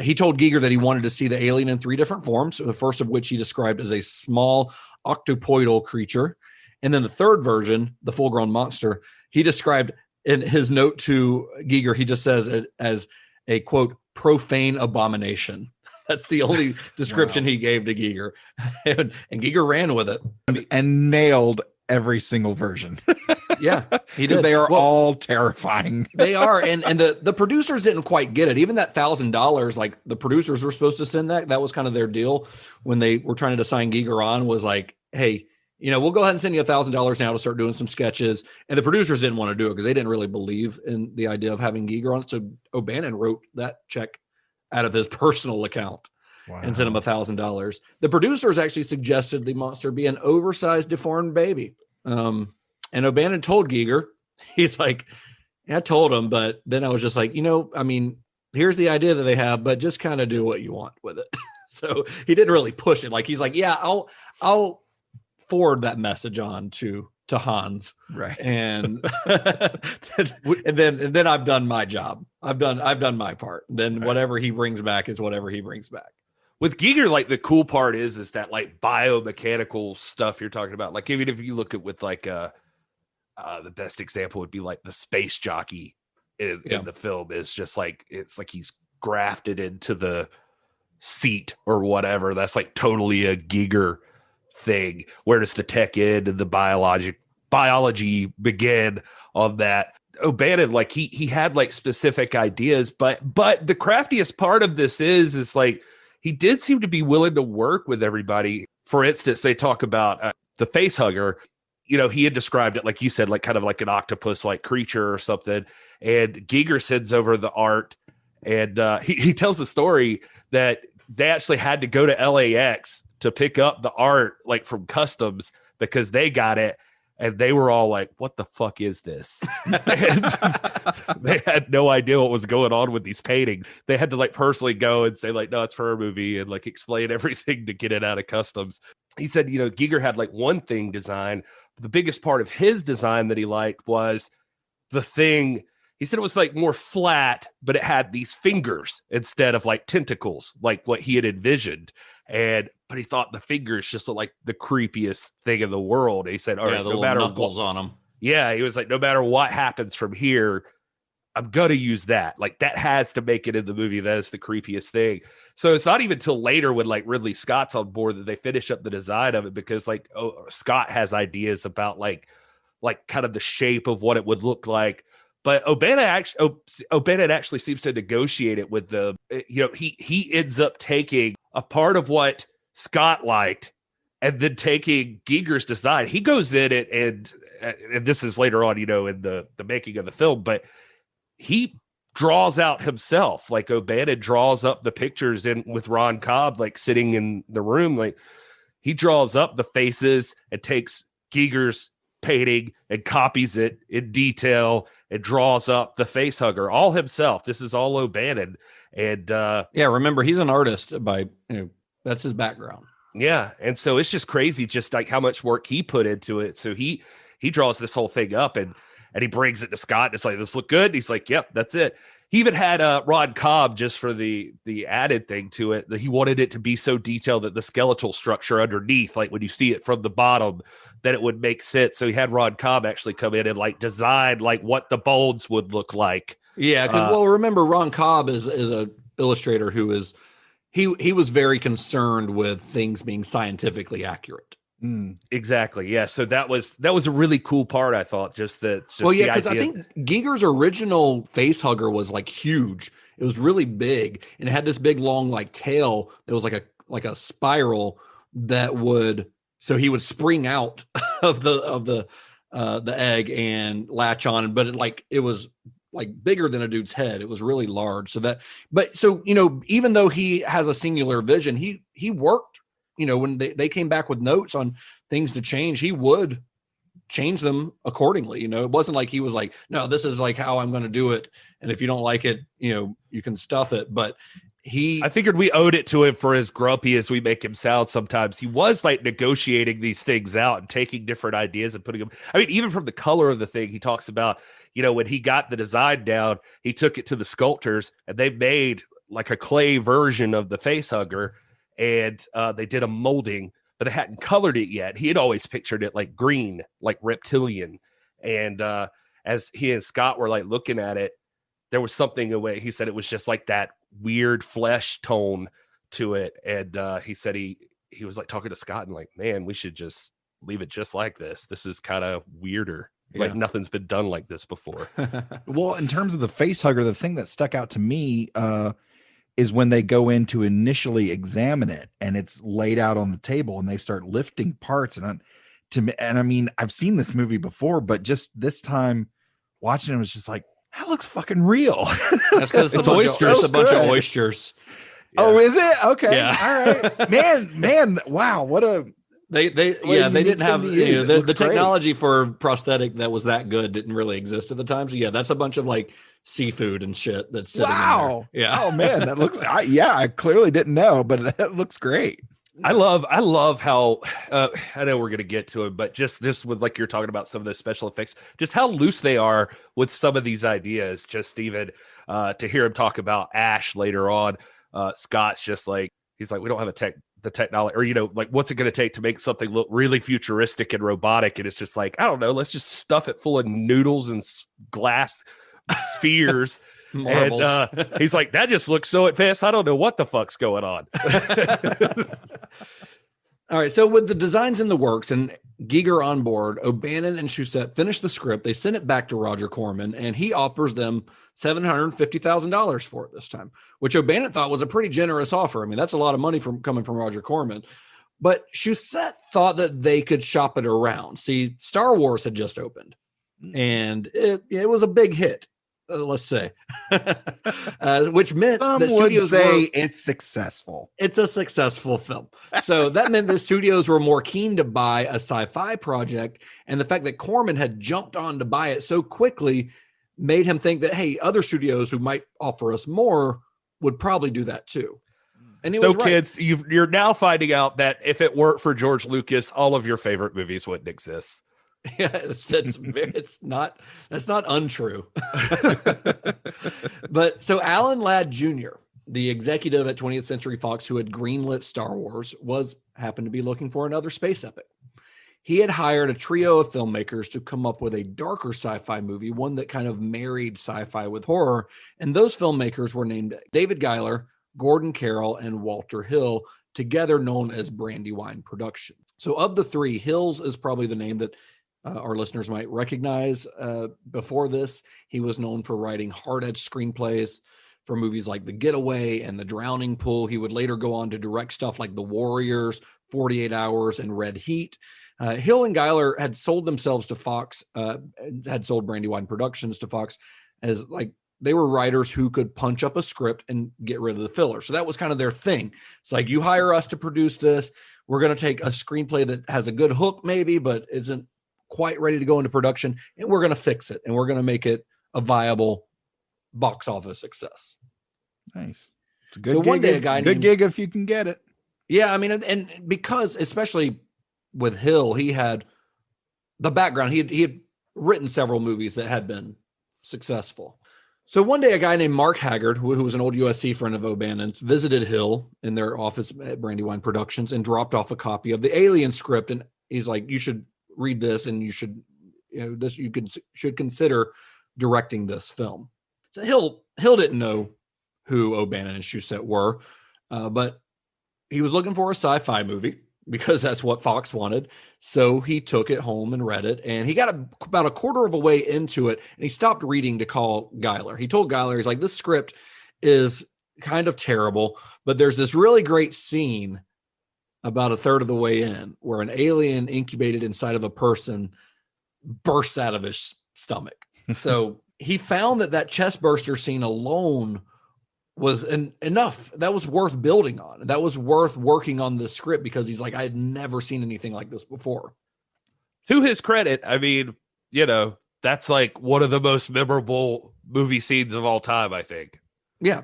He told Giger that he wanted to see the alien in 3 different forms, the first of which he described as a small octopoidal creature. And then the third version, the full-grown monster, he described in his note to Giger, he just says it as a, quote, profane abomination. That's the only description he gave to Giger. And Giger ran with it. And nailed every single version. Yeah, he because did. they are all terrifying. They are, and the producers didn't quite get it. Even that $1,000, like the producers were supposed to send that. That was kind of their deal when they were trying to sign Giger on. Was like, hey, we'll go ahead and send you $1,000 now to start doing some sketches. And the producers didn't want to do it because they didn't really believe in the idea of having Giger on it. So O'Bannon wrote that check out of his personal account. Wow. And sent him $1,000. The producers actually suggested the monster be an oversized, deformed baby. And O'Bannon told Giger, he's like, I told him, but then I was just like, here's the idea that they have, but just kind of do what you want with it. So he didn't really push it. Like, he's like, yeah, I'll forward that message on to Hans. Right. And then I've done my job. I've done my part. Then whatever he brings back is whatever he brings back. With Giger, like the cool part is that like biomechanical stuff you're talking about. Like even if you look at with like the best example would be like the space jockey in the film is just like, it's like he's grafted into the seat or whatever. That's like totally a Giger thing. Where does the tech end and the biology begin on that? O'Bannon, like he had like specific ideas, but the craftiest part of this is like, he did seem to be willing to work with everybody. For instance, they talk about the face hugger. He had described it, like you said, like kind of like an octopus-like creature or something. And Giger sends over the art. And he tells the story that they actually had to go to LAX to pick up the art, like from customs, because they got it. And they were all like, what the fuck is this? And they had no idea what was going on with these paintings. They had to like personally go and say like, no, it's for a movie, and like explain everything to get it out of customs. He said, Giger had like one thing designed. The biggest part of his design that he liked was the thing. He said it was like more flat, but it had these fingers instead of like tentacles, like what he had envisioned. But he thought the fingers just looked like the creepiest thing in the world. He said, all right, no matter knuckles on them. Yeah. He was like, no matter what happens from here, I'm going to use that. Like that has to make it in the movie. That is the creepiest thing. So it's not even till later when like Ridley Scott's on board that they finish up the design of it, because like Scott has ideas about like kind of the shape of what it would look like. But O'Bannon actually seems to negotiate it with he ends up taking a part of what Scott liked and then taking Giger's design. He goes in it and this is later on, in the making of the film, but he draws out himself. Like O'Bannon draws up the pictures with Ron Cobb, like sitting in the room. Like he draws up the faces and takes Giger's painting and copies it in detail and draws up the face hugger all himself. This is all O'Bannon. And remember, he's an artist by that's his background. Yeah. And so it's just crazy just like how much work he put into it. So he draws this whole thing up and he brings it to Scott. And it's like, this look good. And he's like, yep, that's it. He even had Ron Cobb, just for the added thing to it, that he wanted it to be so detailed that the skeletal structure underneath, like when you see it from the bottom, that it would make sense. So he had Ron Cobb actually come in and like design like what the bones would look like. Yeah, because remember, Ron Cobb is a illustrator who is he was very concerned with things being scientifically accurate. Exactly. Yeah. So that was a really cool part, I thought. Because I think Giger's original face hugger was like huge. It was really big, and it had this big long like tail that was like a spiral that would, so he would spring out of the egg and latch on, but it was like bigger than a dude's head. It was really large. So even though he has a singular vision, he worked. When they came back with notes on things to change, he would change them accordingly. It wasn't like he was like, no, this is like how I'm going to do it, and if you don't like it, you can stuff it. But I figured we owed it to him for as grumpy as we make him sound sometimes. He was like negotiating these things out and taking different ideas and putting them. I mean, even from the color of the thing, he talks about, when he got the design down, he took it to the sculptors and they made like a clay version of the face hugger. And they did a molding, but they hadn't colored it yet. He had always pictured it like green, like reptilian. And as he and Scott were like looking at it, there was something away. He said it was just like that weird flesh tone to it. And he said he was like talking to Scott and like, man, we should just leave it just like this. This is kind of weirder. Like nothing's been done like this before. Well, in terms of the face hugger, the thing that stuck out to me is when they go in to initially examine it and it's laid out on the table and they start lifting parts. And I mean, I've seen this movie before, but just this time watching it was just like, that looks fucking real. That's because it's oysters, a bunch of oysters. Yeah. Oh, is it? Okay. Yeah. All right. Man. Wow. What a, They didn't have the technology for prosthetic that was that good didn't really exist at the time. So yeah, that's a bunch of like seafood and shit that's sitting in there. Yeah. Oh man, that looks. I clearly didn't know, but that looks great. I love how I know we're gonna get to it, but just with like you're talking about some of those special effects, just how loose they are with some of these ideas. Just even to hear him talk about Ash later on, Scott's just like he's like, we don't have the technology, or like what's it going to take to make something look really futuristic and robotic? And it's just like, I don't know, let's just stuff it full of noodles and glass spheres. Marbles. And he's like, that just looks so advanced, I don't know what the fuck's going on. All right, so with the designs in the works and Giger on board, O'Bannon and Shusett finish the script. They send it back to Roger Corman, and he offers them $750,000 for it this time, which O'Bannon thought was a pretty generous offer. I mean, that's a lot of money coming from Roger Corman. But Shusett thought that they could shop it around. See, Star Wars had just opened, and it was a big hit. Let's say, which meant some that studios would say it's successful. It's a successful film. So that meant the studios were more keen to buy a sci-fi project. And the fact that Corman had jumped on to buy it so quickly made him think that, hey, other studios who might offer us more would probably do that too. And so kids, you're now finding out that if it weren't for George Lucas, all of your favorite movies wouldn't exist. Yeah, that's not untrue. But so Alan Ladd Jr., the executive at 20th Century Fox who had greenlit Star Wars, happened to be looking for another space epic. He had hired a trio of filmmakers to come up with a darker sci-fi movie, one that kind of married sci-fi with horror. And those filmmakers were named David Giler, Gordon Carroll, and Walter Hill, together known as Brandywine Productions. So of the three, Hills is probably the name that our listeners might recognize. Before this, he was known for writing hard-edged screenplays for movies like The Getaway and The Drowning Pool. He would later go on to direct stuff like The Warriors, 48 Hours, and Red Heat. Hill and Giler had sold themselves to Fox, had sold Brandywine Productions to Fox as like they were writers who could punch up a script and get rid of the filler. So that was kind of their thing. It's like, you hire us to produce this. We're going to take a screenplay that has a good hook maybe, but isn't quite ready to go into production, and we're going to fix it, and we're going to make it a viable box office success. Nice. It's a good so gig. One day, a guy good gig if you can get it. Yeah, I mean, and because especially with Hill, he had the background. He had written several movies that had been successful. So one day, a guy named Mark Haggard, who was an old USC friend of O'Bannon's, visited Hill in their office at Brandywine Productions and dropped off a copy of the Alien script, and he's like, "You should read this, and you should, should consider directing this film." So Hill didn't know who O'Bannon and Shusett were, but he was looking for a sci-fi movie because that's what Fox wanted. So he took it home and read it, and he got about a quarter of a way into it, and he stopped reading to call Giler. He told Giler, he's like, "This script is kind of terrible, but there's this really great scene about a third of the way in where an alien incubated inside of a person bursts out of his stomach." So he found that chest burster scene alone was enough. That was worth building on. That was worth working on the script, because he's like, I had never seen anything like this before. To his credit, I mean, that's like one of the most memorable movie scenes of all time, I think. Yeah.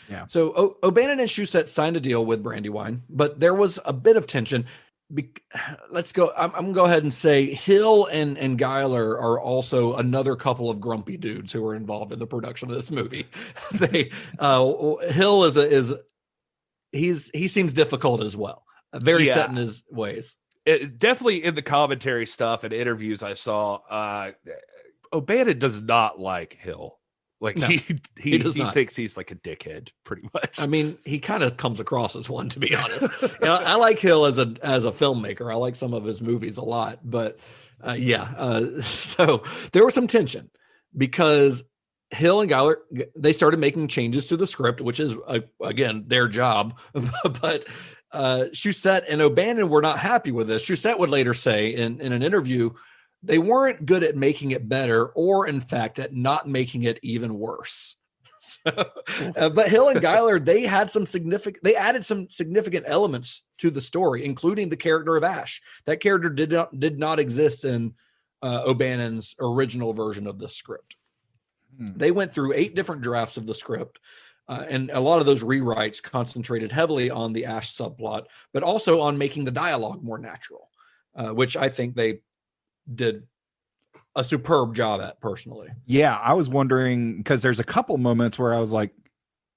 Yeah. So O'Bannon and Shusett signed a deal with Brandywine, but there was a bit of tension. Let's go. I'm going to go ahead and say Hill and Giler are also another couple of grumpy dudes who were involved in the production of this movie. Hill he seems difficult as well. Very set in his ways. Definitely in the commentary stuff and interviews I saw, O'Bannon does not like Hill. Like No, he does not. thinks he's like a dickhead, pretty much. I mean, he kind of comes across as one, to be honest. I like Hill as a filmmaker. I like some of his movies a lot, but so there was some tension because Hill and Giler, they started making changes to the script, which is again their job. But Shusett and O'Bannon were not happy with this. Shusett would later say in an interview, they weren't good at making it better, or in fact, at not making it even worse. So, but Hill and Giler, they added some significant elements to the story, including the character of Ash. That character did not exist in O'Bannon's original version of the script. They went through 8 different drafts of the script, and a lot of those rewrites concentrated heavily on the Ash subplot, but also on making the dialogue more natural, which I think they did a superb job at personally. Yeah, I was wondering because there's a couple moments where I was like,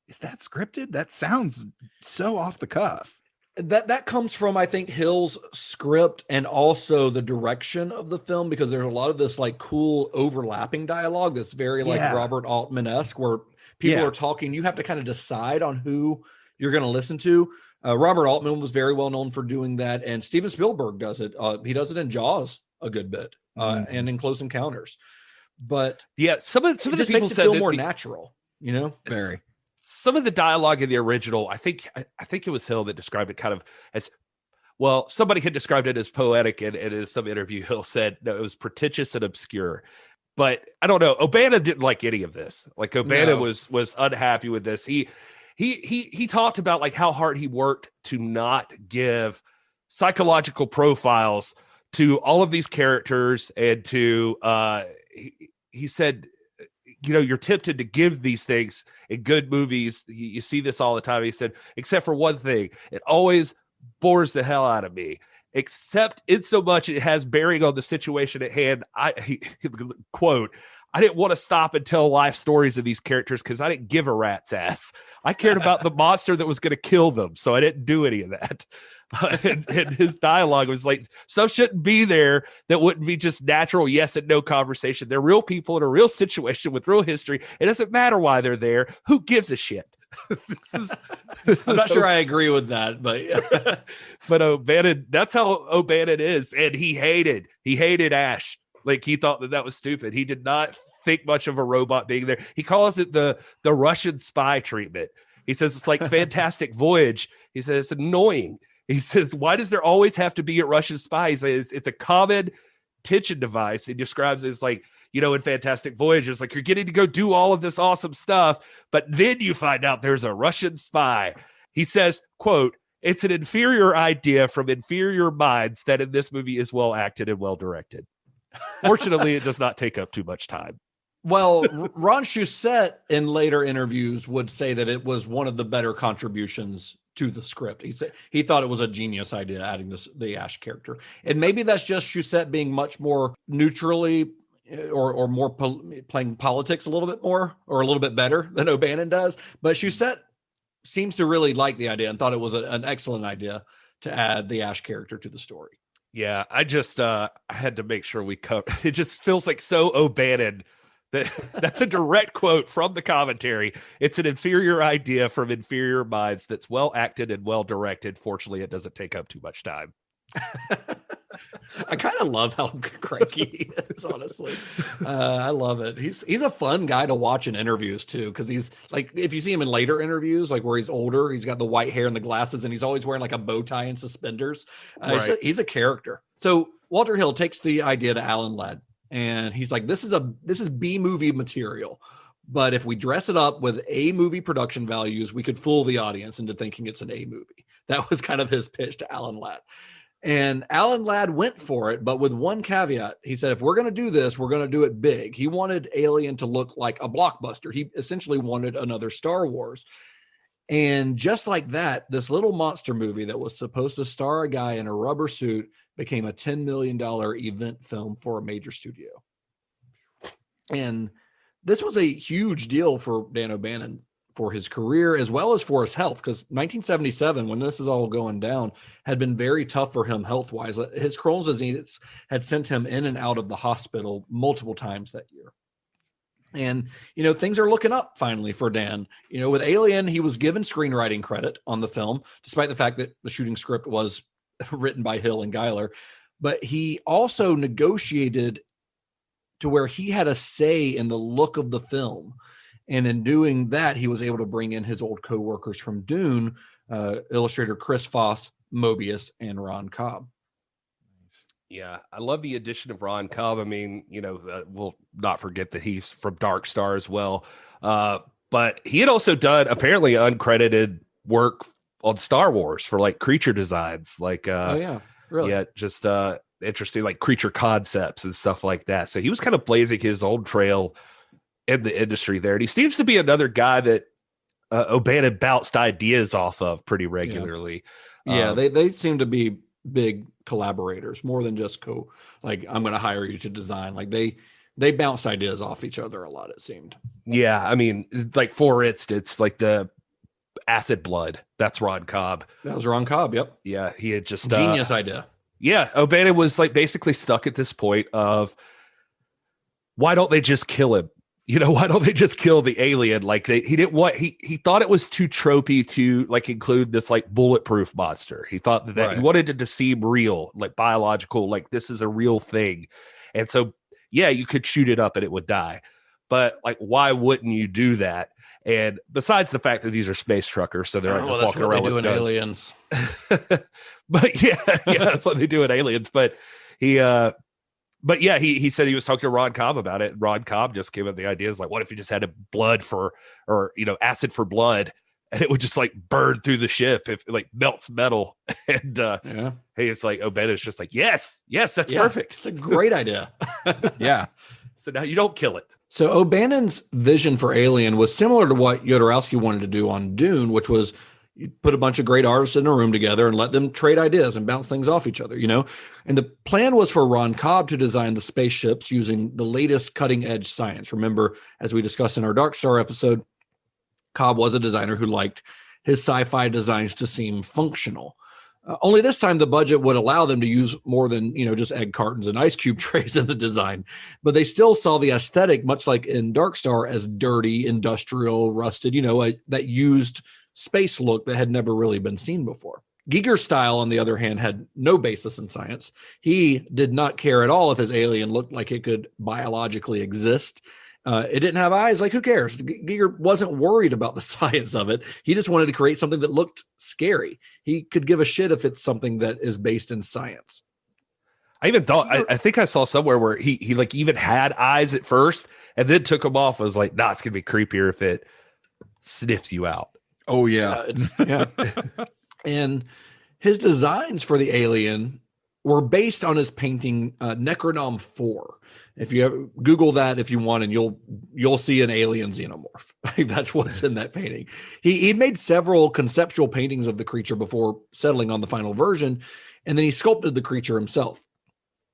is that scripted? That sounds so off the cuff. That comes from, I think, Hill's script and also the direction of the film, because there's a lot of this like cool overlapping dialogue that's very like Robert Altman-esque, where people are talking. You have to kind of decide on who you're going to listen to. Robert Altman was very well known for doing that, and Steven Spielberg does it. He does it in Jaws a good bit, and in Close Encounters. But yeah, some of the people makes it said feel that more natural, you know. Very. Some of the dialogue in the original, I think it was Hill that described it kind of as, well, somebody had described it as poetic, and in some interview Hill said no, it was pretentious and obscure. But I don't know. O'Bannon didn't like any of this. Like O'Bannon was unhappy with this. He talked about like how hard he worked to not give psychological profiles to all of these characters, and to he said, you know, you're tempted to give these things in good movies. You see this all the time. He said, except for one thing, it always bores the hell out of me, except in so much it has bearing on the situation at hand. Quote, I didn't want to stop and tell life stories of these characters because I didn't give a rat's ass. I cared about the monster that was going to kill them, so I didn't do any of that. And his dialogue was like, stuff shouldn't be there that wouldn't be just natural yes and no conversation. They're real people in a real situation with real history. It doesn't matter why they're there. Who gives a shit? I'm not sure I agree with that, but but O'Bannon, that's how O'Bannon is, and he hated Ash. Like, he thought that was stupid. He did not think much of a robot being there. He calls it the Russian spy treatment. He says it's like Fantastic Voyage. He says it's annoying. He says, why does there always have to be a Russian spy? He says it's a common tension device. He describes it as like, you know, in Fantastic Voyage, it's like you're getting to go do all of this awesome stuff, but then you find out there's a Russian spy. He says, quote, it's an inferior idea from inferior minds that in this movie is well acted and well directed. Fortunately, it does not take up too much time. Well, Ron Shusett in later interviews would say that it was one of the better contributions to the script. He said he thought it was a genius idea adding the Ash character, and maybe that's just Shusett being much more neutrally or more playing politics a little bit more or a little bit better than O'Bannon does. But Shusett seems to really like the idea and thought it was an excellent idea to add the Ash character to the story. Yeah, I just I had to make sure we cover. It just feels like so O'Bannon. That's a direct quote from the commentary. It's an inferior idea from inferior minds that's well acted and well directed. Fortunately, it doesn't take up too much time. I kind of love how cranky he is, honestly. I love it. He's a fun guy to watch in interviews too, because he's like, if you see him in later interviews, like where he's older, he's got the white hair and the glasses, and he's always wearing like a bow tie and suspenders. Right. He's a character. So Walter Hill takes the idea to Alan Ladd, and he's like, this is B movie material, but if we dress it up with A movie production values, we could fool the audience into thinking it's an A movie. That was kind of his pitch to Alan Ladd. And Alan Ladd went for it, but with one caveat. He said, if we're going to do this, we're going to do it big. He wanted Alien to look like a blockbuster. He essentially wanted another Star Wars. And just like that, this little monster movie that was supposed to star a guy in a rubber suit became a $10 million event film for a major studio. And this was a huge deal for Dan O'Bannon, for his career as well as for his health, because 1977, when this is all going down, had been very tough for him health-wise. His Crohn's disease had sent him in and out of the hospital multiple times that year. And, things are looking up finally for Dan. With Alien, he was given screenwriting credit on the film, despite the fact that the shooting script was written by Hill and Geiler. But he also negotiated to where he had a say in the look of the film. And in doing that, he was able to bring in his old co-workers from Dune, illustrator Chris Foss, Mobius, and Ron Cobb. Yeah, I love the addition of Ron Cobb. I mean, we'll not forget that he's from Dark Star as well. But he had also done apparently uncredited work on Star Wars for like creature designs. Like, oh yeah, really? Yeah, just interesting, like creature concepts and stuff like that. So he was kind of blazing his own trail in the industry there. And he seems to be another guy that O'Bannon bounced ideas off of pretty regularly. Yeah, they seem to be big collaborators more than just I'm going to hire you to design. Like they bounced ideas off each other a lot, it seemed. Yeah, I mean, like for instance, like the acid blood, that's Ron Cobb. That was Ron Cobb. Yep. Yeah, he had just genius idea. Yeah, O'Bannon was like basically stuck at this point of why don't they just kill him? Why don't they just kill the alien? Like he didn't want, he thought it was too tropey to like include this like bulletproof monster. He thought that he wanted it to seem real, like biological, like this is a real thing. And so, yeah, you could shoot it up and it would die. But like, why wouldn't you do that? And besides the fact that these are space truckers, so they're not just walking around with guns. Aliens. But yeah, that's what they do in Aliens. But he said he was talking to Ron Cobb about it. And Ron Cobb just came up with the ideas like, what if you just had a acid for blood, and it would just like burn through the ship if it like melts metal. And he's like, O'Bannon's just like, yes, that's perfect. It's a great idea. Yeah. So now you don't kill it. So O'Bannon's vision for Alien was similar to what Jodorowsky wanted to do on Dune, which was you put a bunch of great artists in a room together and let them trade ideas and bounce things off each other, And the plan was for Ron Cobb to design the spaceships using the latest cutting edge science. Remember, as we discussed in our Dark Star episode, Cobb was a designer who liked his sci-fi designs to seem functional. Only this time the budget would allow them to use more than, just egg cartons and ice cube trays in the design. But they still saw the aesthetic, much like in Dark Star, as dirty, industrial, rusted, that used space look that had never really been seen before. Giger's style, on the other hand, had no basis in science. He did not care at all if his alien looked like it could biologically exist. It didn't have eyes. Like, who cares? Giger wasn't worried about the science of it. He just wanted to create something that looked scary. He could give a shit if it's something that is based in science. I even thought, I think I saw somewhere where he like even had eyes at first and then took them off. I was like, nah, it's going to be creepier if it sniffs you out. Oh, yeah. And his designs for the alien were based on his painting Necronom 4. If you ever Google that if you want, and you'll see an alien xenomorph. That's what's in that painting. He made several conceptual paintings of the creature before settling on the final version, and then he sculpted the creature himself.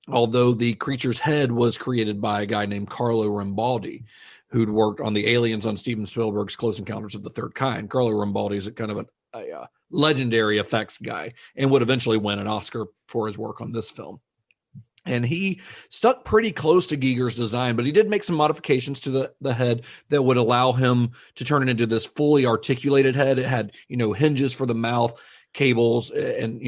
Although the creature's head was created by a guy named Carlo Rambaldi, who'd worked on the aliens on Steven Spielberg's Close Encounters of the Third Kind. Carlo Rambaldi is a kind of a legendary effects guy and would eventually win an Oscar for his work on this film. And he stuck pretty close to Giger's design, but he did make some modifications to the head that would allow him to turn it into this fully articulated head. It had, hinges for the mouth, cables, and,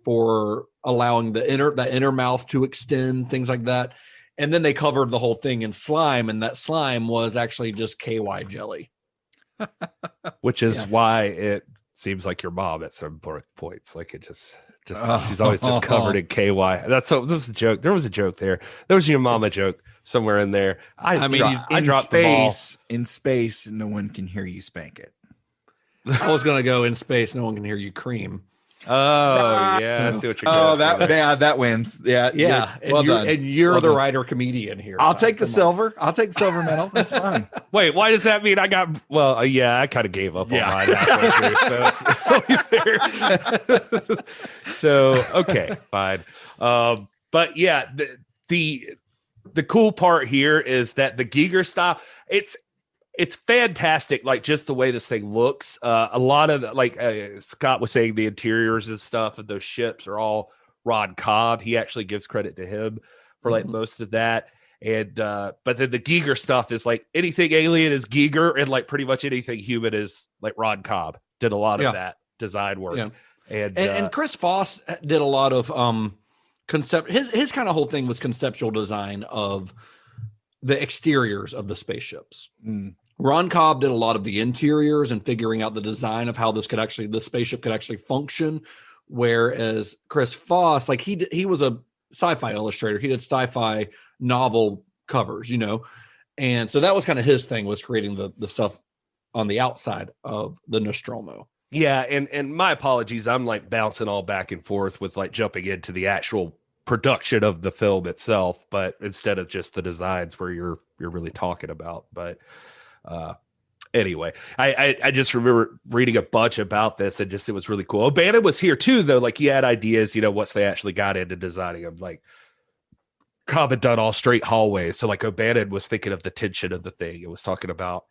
for allowing that inner mouth to extend, things like that. And then they covered the whole thing in slime, and that slime was actually just KY jelly. Which is why it seems like your mom at some points. Like it just she's always just covered in KY. This was a joke. There was a joke there. There was your mama joke somewhere in there. I dropped the ball. In space, no one can hear you spank it. I was gonna go in space. No one can hear you cream. Oh yeah, I see what you're going for. That wins. Yeah. Well done. And you're the writer comedian here. I'll take the silver. I'll take the silver medal. That's fine. Wait, why does that mean I got? Well, I kind of gave up on mine halfway through, so it's only fair. So okay, fine. But yeah, the cool part here is that the Giger style, it's fantastic, like just the way this thing looks. A lot of Scott was saying, the interiors and stuff of those ships are all Ron Cobb. He actually gives credit to him for like most of that. And but then the Giger stuff is like anything alien is Giger, and like pretty much anything human is like Ron Cobb did a lot of that design work. Yeah. And Chris Foss did a lot of his kind of whole thing was conceptual design of the exteriors of the spaceships. Ron Cobb did a lot of the interiors and figuring out the design of how the spaceship could actually function. Whereas Chris Foss, like he was a sci-fi illustrator. He did sci-fi novel covers, and so that was kind of his thing, was creating the stuff on the outside of the Nostromo. Yeah, and my apologies, I'm like bouncing all back and forth with like jumping into the actual production of the film itself, but instead of just the designs where you're really talking about. But anyway, I just remember reading a bunch about this, and just it was really cool. O'Bannon was here too, though. Like he had ideas, once they actually got into designing them. Like Cobb had done all straight hallways, so like O'Bannon was thinking of the tension of the thing. It was talking about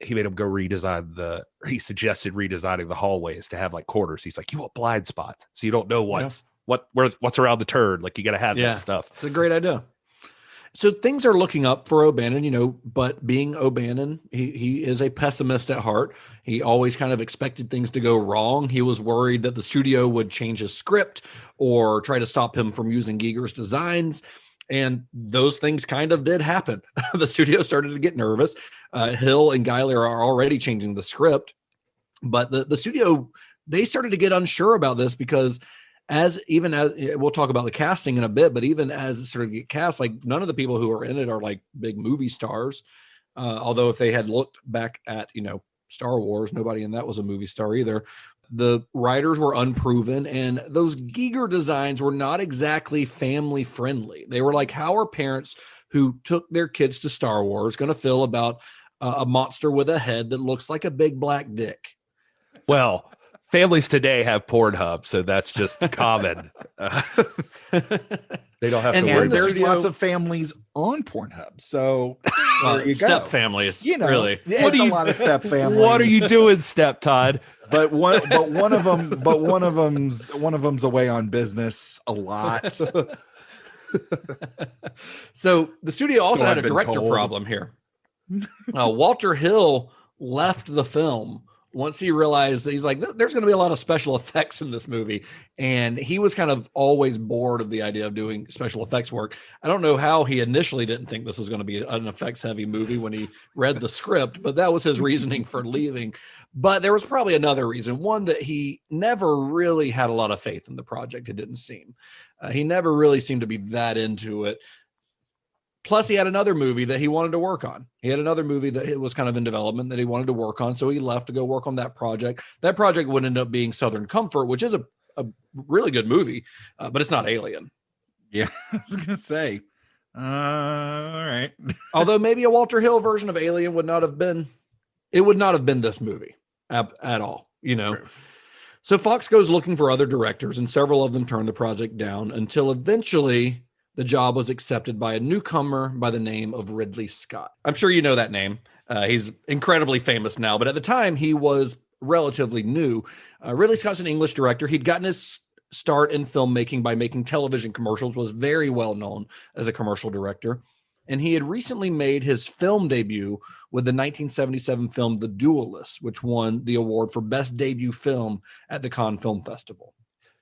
he made him go he suggested redesigning the hallways to have like corners. He's like, you want blind spots, so you don't know what's around the turn. Like you got to have that stuff. It's a great idea. So things are looking up for O'Bannon, but being O'Bannon, he is a pessimist at heart. He always kind of expected things to go wrong. He was worried that the studio would change his script or try to stop him from using Giger's designs. And those things kind of did happen. The studio started to get nervous. Hill and Giler are already changing the script, but the studio, they started to get unsure about this because as we'll talk about the casting in a bit, but even as it started to get cast, like none of the people who are in it are like big movie stars. Although if they had looked back at, Star Wars, nobody in that was a movie star either. The writers were unproven, and those Giger designs were not exactly family friendly. They were like, how are parents who took their kids to Star Wars going to feel about a monster with a head that looks like a big black dick? Well, families today have Pornhub, so that's just common. They don't have to worry. And there's lots of families on Pornhub, so there you go. Step families, really. It's a lot of step families. What are you doing, Step Todd? But one of them's away on business a lot. So the studio also had a director problem here. Walter Hill left the film once he realized that he's like, there's going to be a lot of special effects in this movie. And he was kind of always bored of the idea of doing special effects work. I don't know how he initially didn't think this was going to be an effects heavy movie when he read the script, but that was his reasoning for leaving. But there was probably another reason. One, that he never really had a lot of faith in the project. It didn't seem. He never really seemed to be that into it. Plus, he had another movie that he wanted to work on. He had another movie that was kind of in development that he wanted to work on. So he left to go work on that project. That project would end up being Southern Comfort, which is a really good movie, but it's not Alien. Yeah, I was going to say. All right. Although maybe a Walter Hill version of Alien would not have been this movie at all, True. So Fox goes looking for other directors, and several of them turn the project down until eventually the job was accepted by a newcomer by the name of Ridley Scott. I'm sure you know that name. He's incredibly famous now, but at the time he was relatively new. Ridley Scott's an English director. He'd gotten his start in filmmaking by making television commercials, was very well known as a commercial director. And he had recently made his film debut with the 1977 film The Duelist, which won the award for Best Debut Film at the Cannes Film Festival.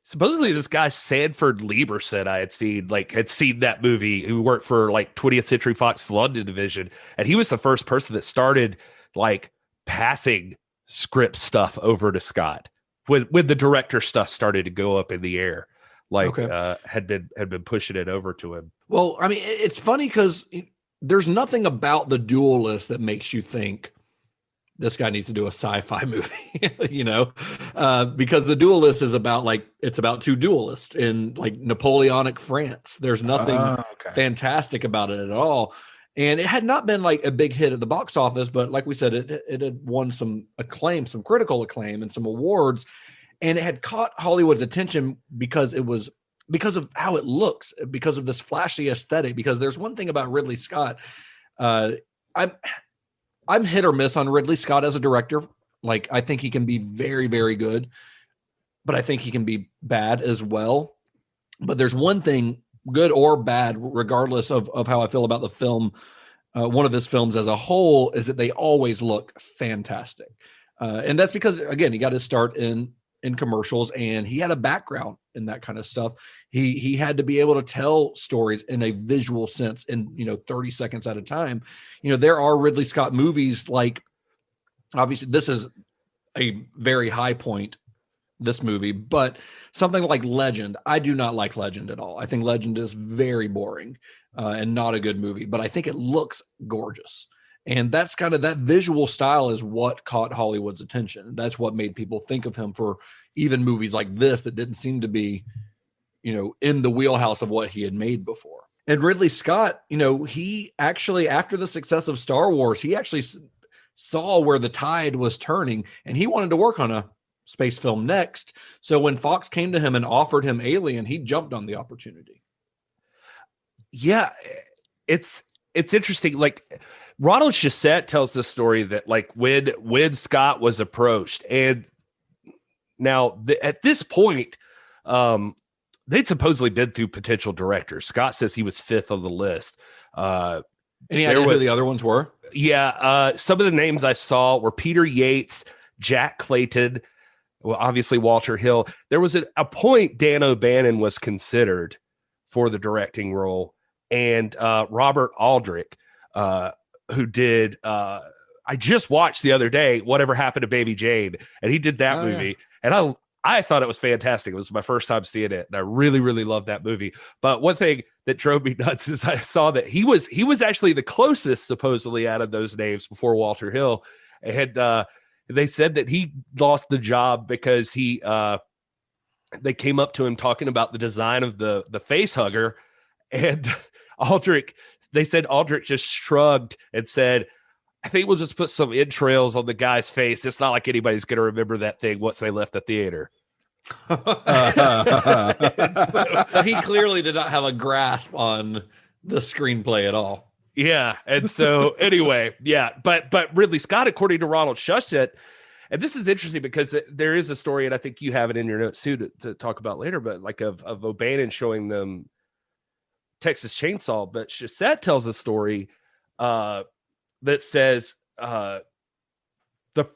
Supposedly this guy Sanford Lieberson had seen that movie, who worked for like 20th Century Fox London division, and he was the first person that started like passing script stuff over to Scott when the director stuff started to go up in the air, had been pushing it over to him. Well, I mean, it's funny because there's nothing about The Duelist that makes you think this guy needs to do a sci-fi movie, because The Duelist is about two duelists in like Napoleonic France. There's nothing fantastic about it at all. And it had not been like a big hit at the box office, but like we said, it had won some acclaim, some critical acclaim and some awards. And it had caught Hollywood's attention because of how it looks, because of this flashy aesthetic, because there's one thing about Ridley Scott. I'm hit or miss on Ridley Scott as a director. Like, I think he can be very, very good, but I think he can be bad as well. But there's one thing good or bad, regardless of how I feel about the film, one of his films as a whole, is that they always look fantastic. And that's because, again, he got his start in commercials, and he had a background in that kind of stuff. He had to be able to tell stories in a visual sense in 30 seconds at a time. There are Ridley Scott movies, like, obviously this is a very high point, this movie, but something like Legend, I do not like Legend at all. I think Legend is very boring and not a good movie, but I think it looks gorgeous. And that's kind of, that visual style is what caught Hollywood's attention. That's what made people think of him for even movies like this that didn't seem to be, in the wheelhouse of what he had made before. And Ridley Scott, he actually, after the success of Star Wars, he actually saw where the tide was turning, and he wanted to work on a space film next. So when Fox came to him and offered him Alien, he jumped on the opportunity. Yeah, it's interesting. Like, Ronald Shusett tells the story that, like, when Scott was approached, and now at this point, they'd supposedly been through potential directors. Scott says he was fifth on the list. Any idea who the other ones were? Yeah, some of the names I saw were Peter Yates, Jack Clayton, well, obviously Walter Hill. There was a point Dan O'Bannon was considered for the directing role, and Robert Aldrich, who did I just watched the other day Whatever Happened to Baby Jane, and he did that movie, and I thought it was fantastic. It was my first time seeing it, and I really, really loved that movie. But one thing that drove me nuts is I saw that he was actually the closest, supposedly, out of those names before Walter Hill, and they said that he lost the job because they came up to him talking about the design of the face hugger, and they said Aldrich just shrugged and said, I think we'll just put some entrails on the guy's face. It's not like anybody's going to remember that thing once they left the theater. So he clearly did not have a grasp on the screenplay at all. Yeah. And so anyway, yeah. But Ridley Scott, according to Ronald Shusett, and this is interesting because there is a story, and I think you have it in your notes too to talk about later, but like of O'Bannon showing them Texas Chainsaw. But Shusett tells a story that says the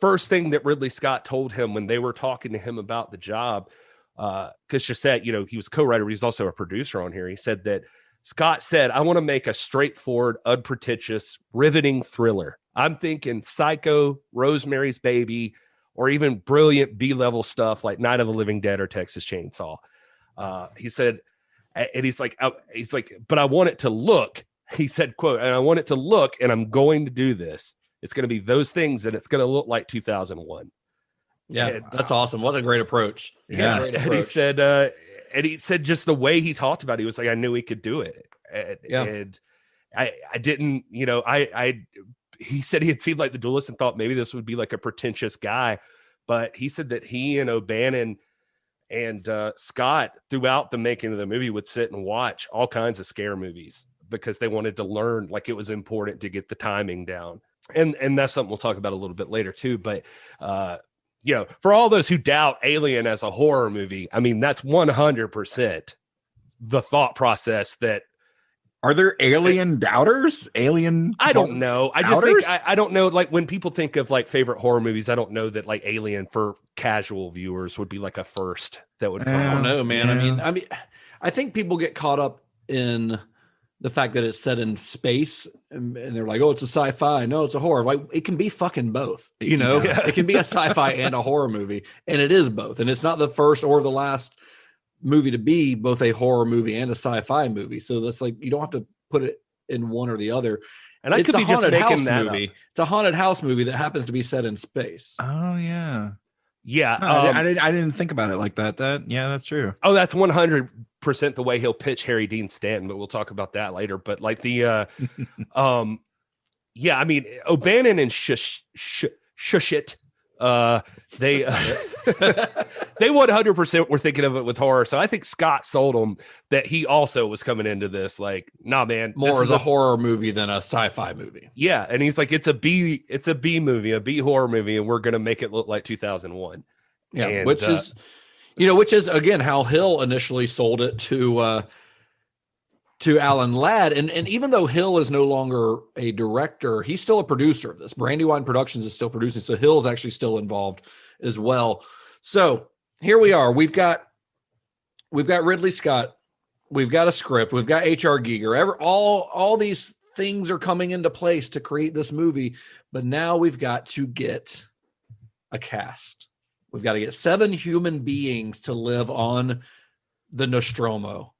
first thing that Ridley Scott told him when they were talking to him about the job, because Shusett, he was co-writer, but he's also a producer on here. He said that Scott said, I want to make a straightforward, unpretentious, riveting thriller. I'm thinking Psycho, Rosemary's Baby, or even brilliant B-level stuff like Night of the Living Dead or Texas Chainsaw. He said, and he's like, but I want it to look, he said, quote, and I want it to look, and I'm going to do this. It's going to be those things, and it's going to look like 2001. Yeah, and that's awesome. What a great approach. Yeah. Great approach. And he said just the way he talked about it, he was like, I knew he could do it. And I didn't, he said he had seen like The Duelist and thought maybe this would be like a pretentious guy, but he said that he and O'Bannon and Scott throughout the making of the movie would sit and watch all kinds of scare movies because they wanted to learn, like, it was important to get the timing down. And that's something we'll talk about a little bit later too. But, for all those who doubt Alien as a horror movie, I mean, that's 100% the thought process that. Are there alien doubters? I don't know. I just think, I don't know. Like, when people think of like favorite horror movies, I don't know that like Alien for casual viewers would be like a first that would. I don't know, man. Yeah. I mean, I think people get caught up in the fact that it's set in space and they're like, oh, it's a sci-fi. No, it's a horror. Like, it can be fucking both, It can be a sci-fi and a horror movie, and it is both. And it's not the first or the last movie to be both a horror movie and a sci-fi movie. So that's like, you don't have to put it in one or the other. And I could be just making that movie. It's a haunted house movie that happens to be set in space. Oh yeah. Yeah. No, I didn't think about it like that. That's true. Oh, that's 100% the way he'll pitch Harry Dean Stanton, but we'll talk about that later. But like the, yeah, I mean, O'Bannon and Shusett, they 100% were thinking of it with horror. So I think Scott sold them that he also was coming into this like, nah, man, more as a horror movie than a sci-fi movie. Yeah, and he's like, it's a B movie, a B horror movie, and we're gonna make it look like 2001. Yeah, and, which is again how Hill initially sold it to to Alan Ladd. And even though Hill is no longer a director, he's still a producer of this. Brandywine Productions is still producing. So Hill is actually still involved as well. So here we are. We've got Ridley Scott. We've got a script. We've got H.R. Giger. All these things are coming into place to create this movie. But now we've got to get a cast. We've got to get 7 human beings to live on the Nostromo.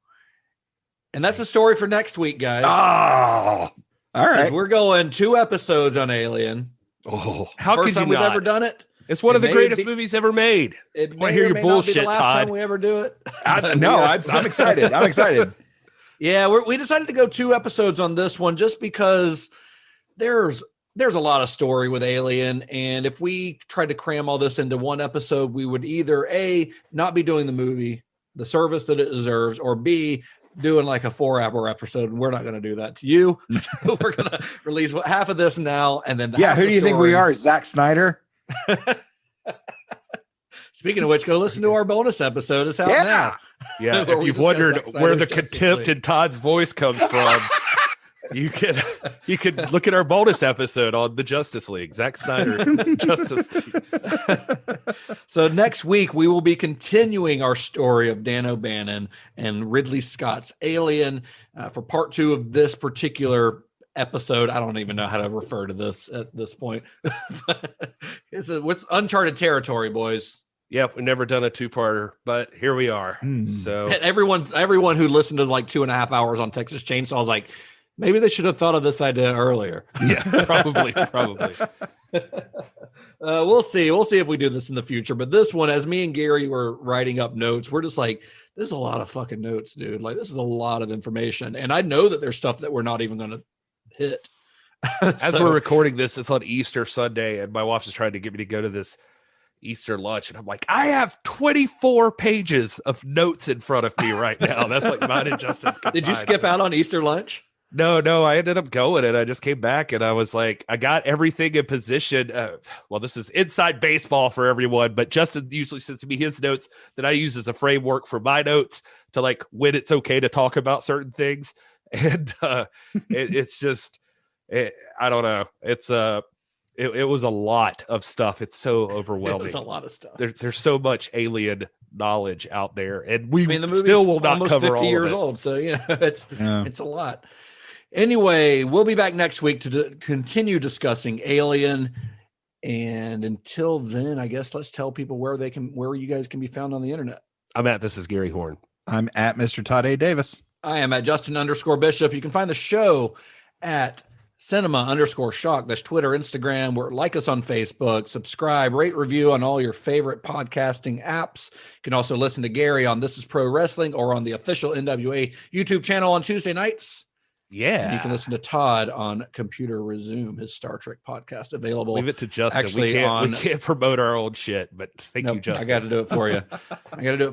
And that's the story for next week, guys. Oh, all right. We're going 2 episodes on Alien. Oh, how First could you time we've not? ever done it. It's one of the greatest movies ever made. It I may want to hear or your may not be bullshit, the last Todd. time we ever do it. I'm excited. I'm excited. Yeah, we decided to go 2 episodes on this one just because there's a lot of story with Alien, and if we tried to cram all this into 1 episode, we would either A, not be doing the movie the service that it deserves, or B, doing like a 4-hour episode. We're not going to do that to you. So we're going to release half of this now, and then who do you think we are, Zack Snyder? Speaking of which, go listen to our bonus episode. It's out now. Yeah, if you've wondered where the contempt in Todd's voice comes from, you can look at our bonus episode on the Justice League. Zack Snyder Justice League. So next week we will be continuing our story of Dan O'Bannon and Ridley Scott's Alien for part 2 of this particular episode. I don't even know how to refer to this at this point. It's uncharted territory, boys. Yep, we've never done a 2-parter, but here we are. So everyone who listened to like 2.5 hours on Texas Chainsaw is like, maybe they should have thought of this idea earlier. Yeah, probably. We'll see. We'll see if we do this in the future. But this one, as me and Gary were writing up notes, we're just like, this is a lot of fucking notes, dude. Like, this is a lot of information. And I know that there's stuff that we're not even going to hit. As we're recording this, it's on Easter Sunday, and my wife is trying to get me to go to this Easter lunch, and I'm like, I have 24 pages of notes in front of me right now. That's like mine and Justin's combined. Did you skip out on Easter lunch? No, I ended up going, and I just came back, and I was like, I got everything in position. Well, this is inside baseball for everyone, but Justin usually sends me his notes that I use as a framework for my notes to like when it's okay to talk about certain things. And it's just, I don't know. It's it was a lot of stuff. It's so overwhelming. It was a lot of stuff. There's so much alien knowledge out there, and the movie still will not almost cover 50 all years of it. old. So it's a lot. Anyway, we'll be back next week to continue discussing Alien. And until then, I guess let's tell people where you guys can be found on the internet. I'm at This Is Gary Horn. I'm at Mr. Todd A. Davis. I am at Justin_Bishop. You can find the show at Cinema_Shock. That's Twitter, Instagram. Like us on Facebook. Subscribe, rate, review on all your favorite podcasting apps. You can also listen to Gary on This Is Pro Wrestling or on the official NWA YouTube channel on Tuesday nights. Yeah. And you can listen to Todd on Computer Resume, his Star Trek podcast, available. Leave it to Justin. Actually, we can't promote our old shit, but thank you, Justin. I got to do it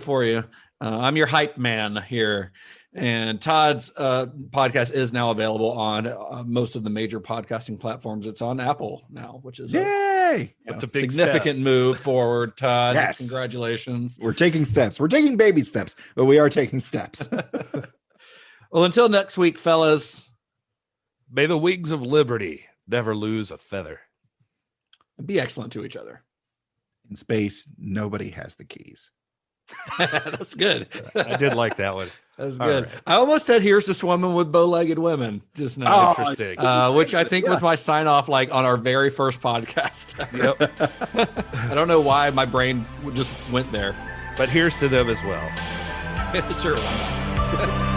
for you. I'm your hype man here. And Todd's podcast is now available on most of the major podcasting platforms. It's on Apple now, which is yay! That's a big significant move forward, Todd. Yes. Congratulations. We're taking steps. We're taking baby steps, but we are taking steps. Well, until next week, fellas. May the wings of liberty never lose a feather. Be excellent to each other. In space, nobody has the keys. That's good. I did like that one. That's good. Right. I almost said, here's to swimming with bow-legged women just now. Interesting. Which I think was my sign off like on our very first podcast. Yep. I don't know why my brain just went there. But here's to them as well. Sure, why not?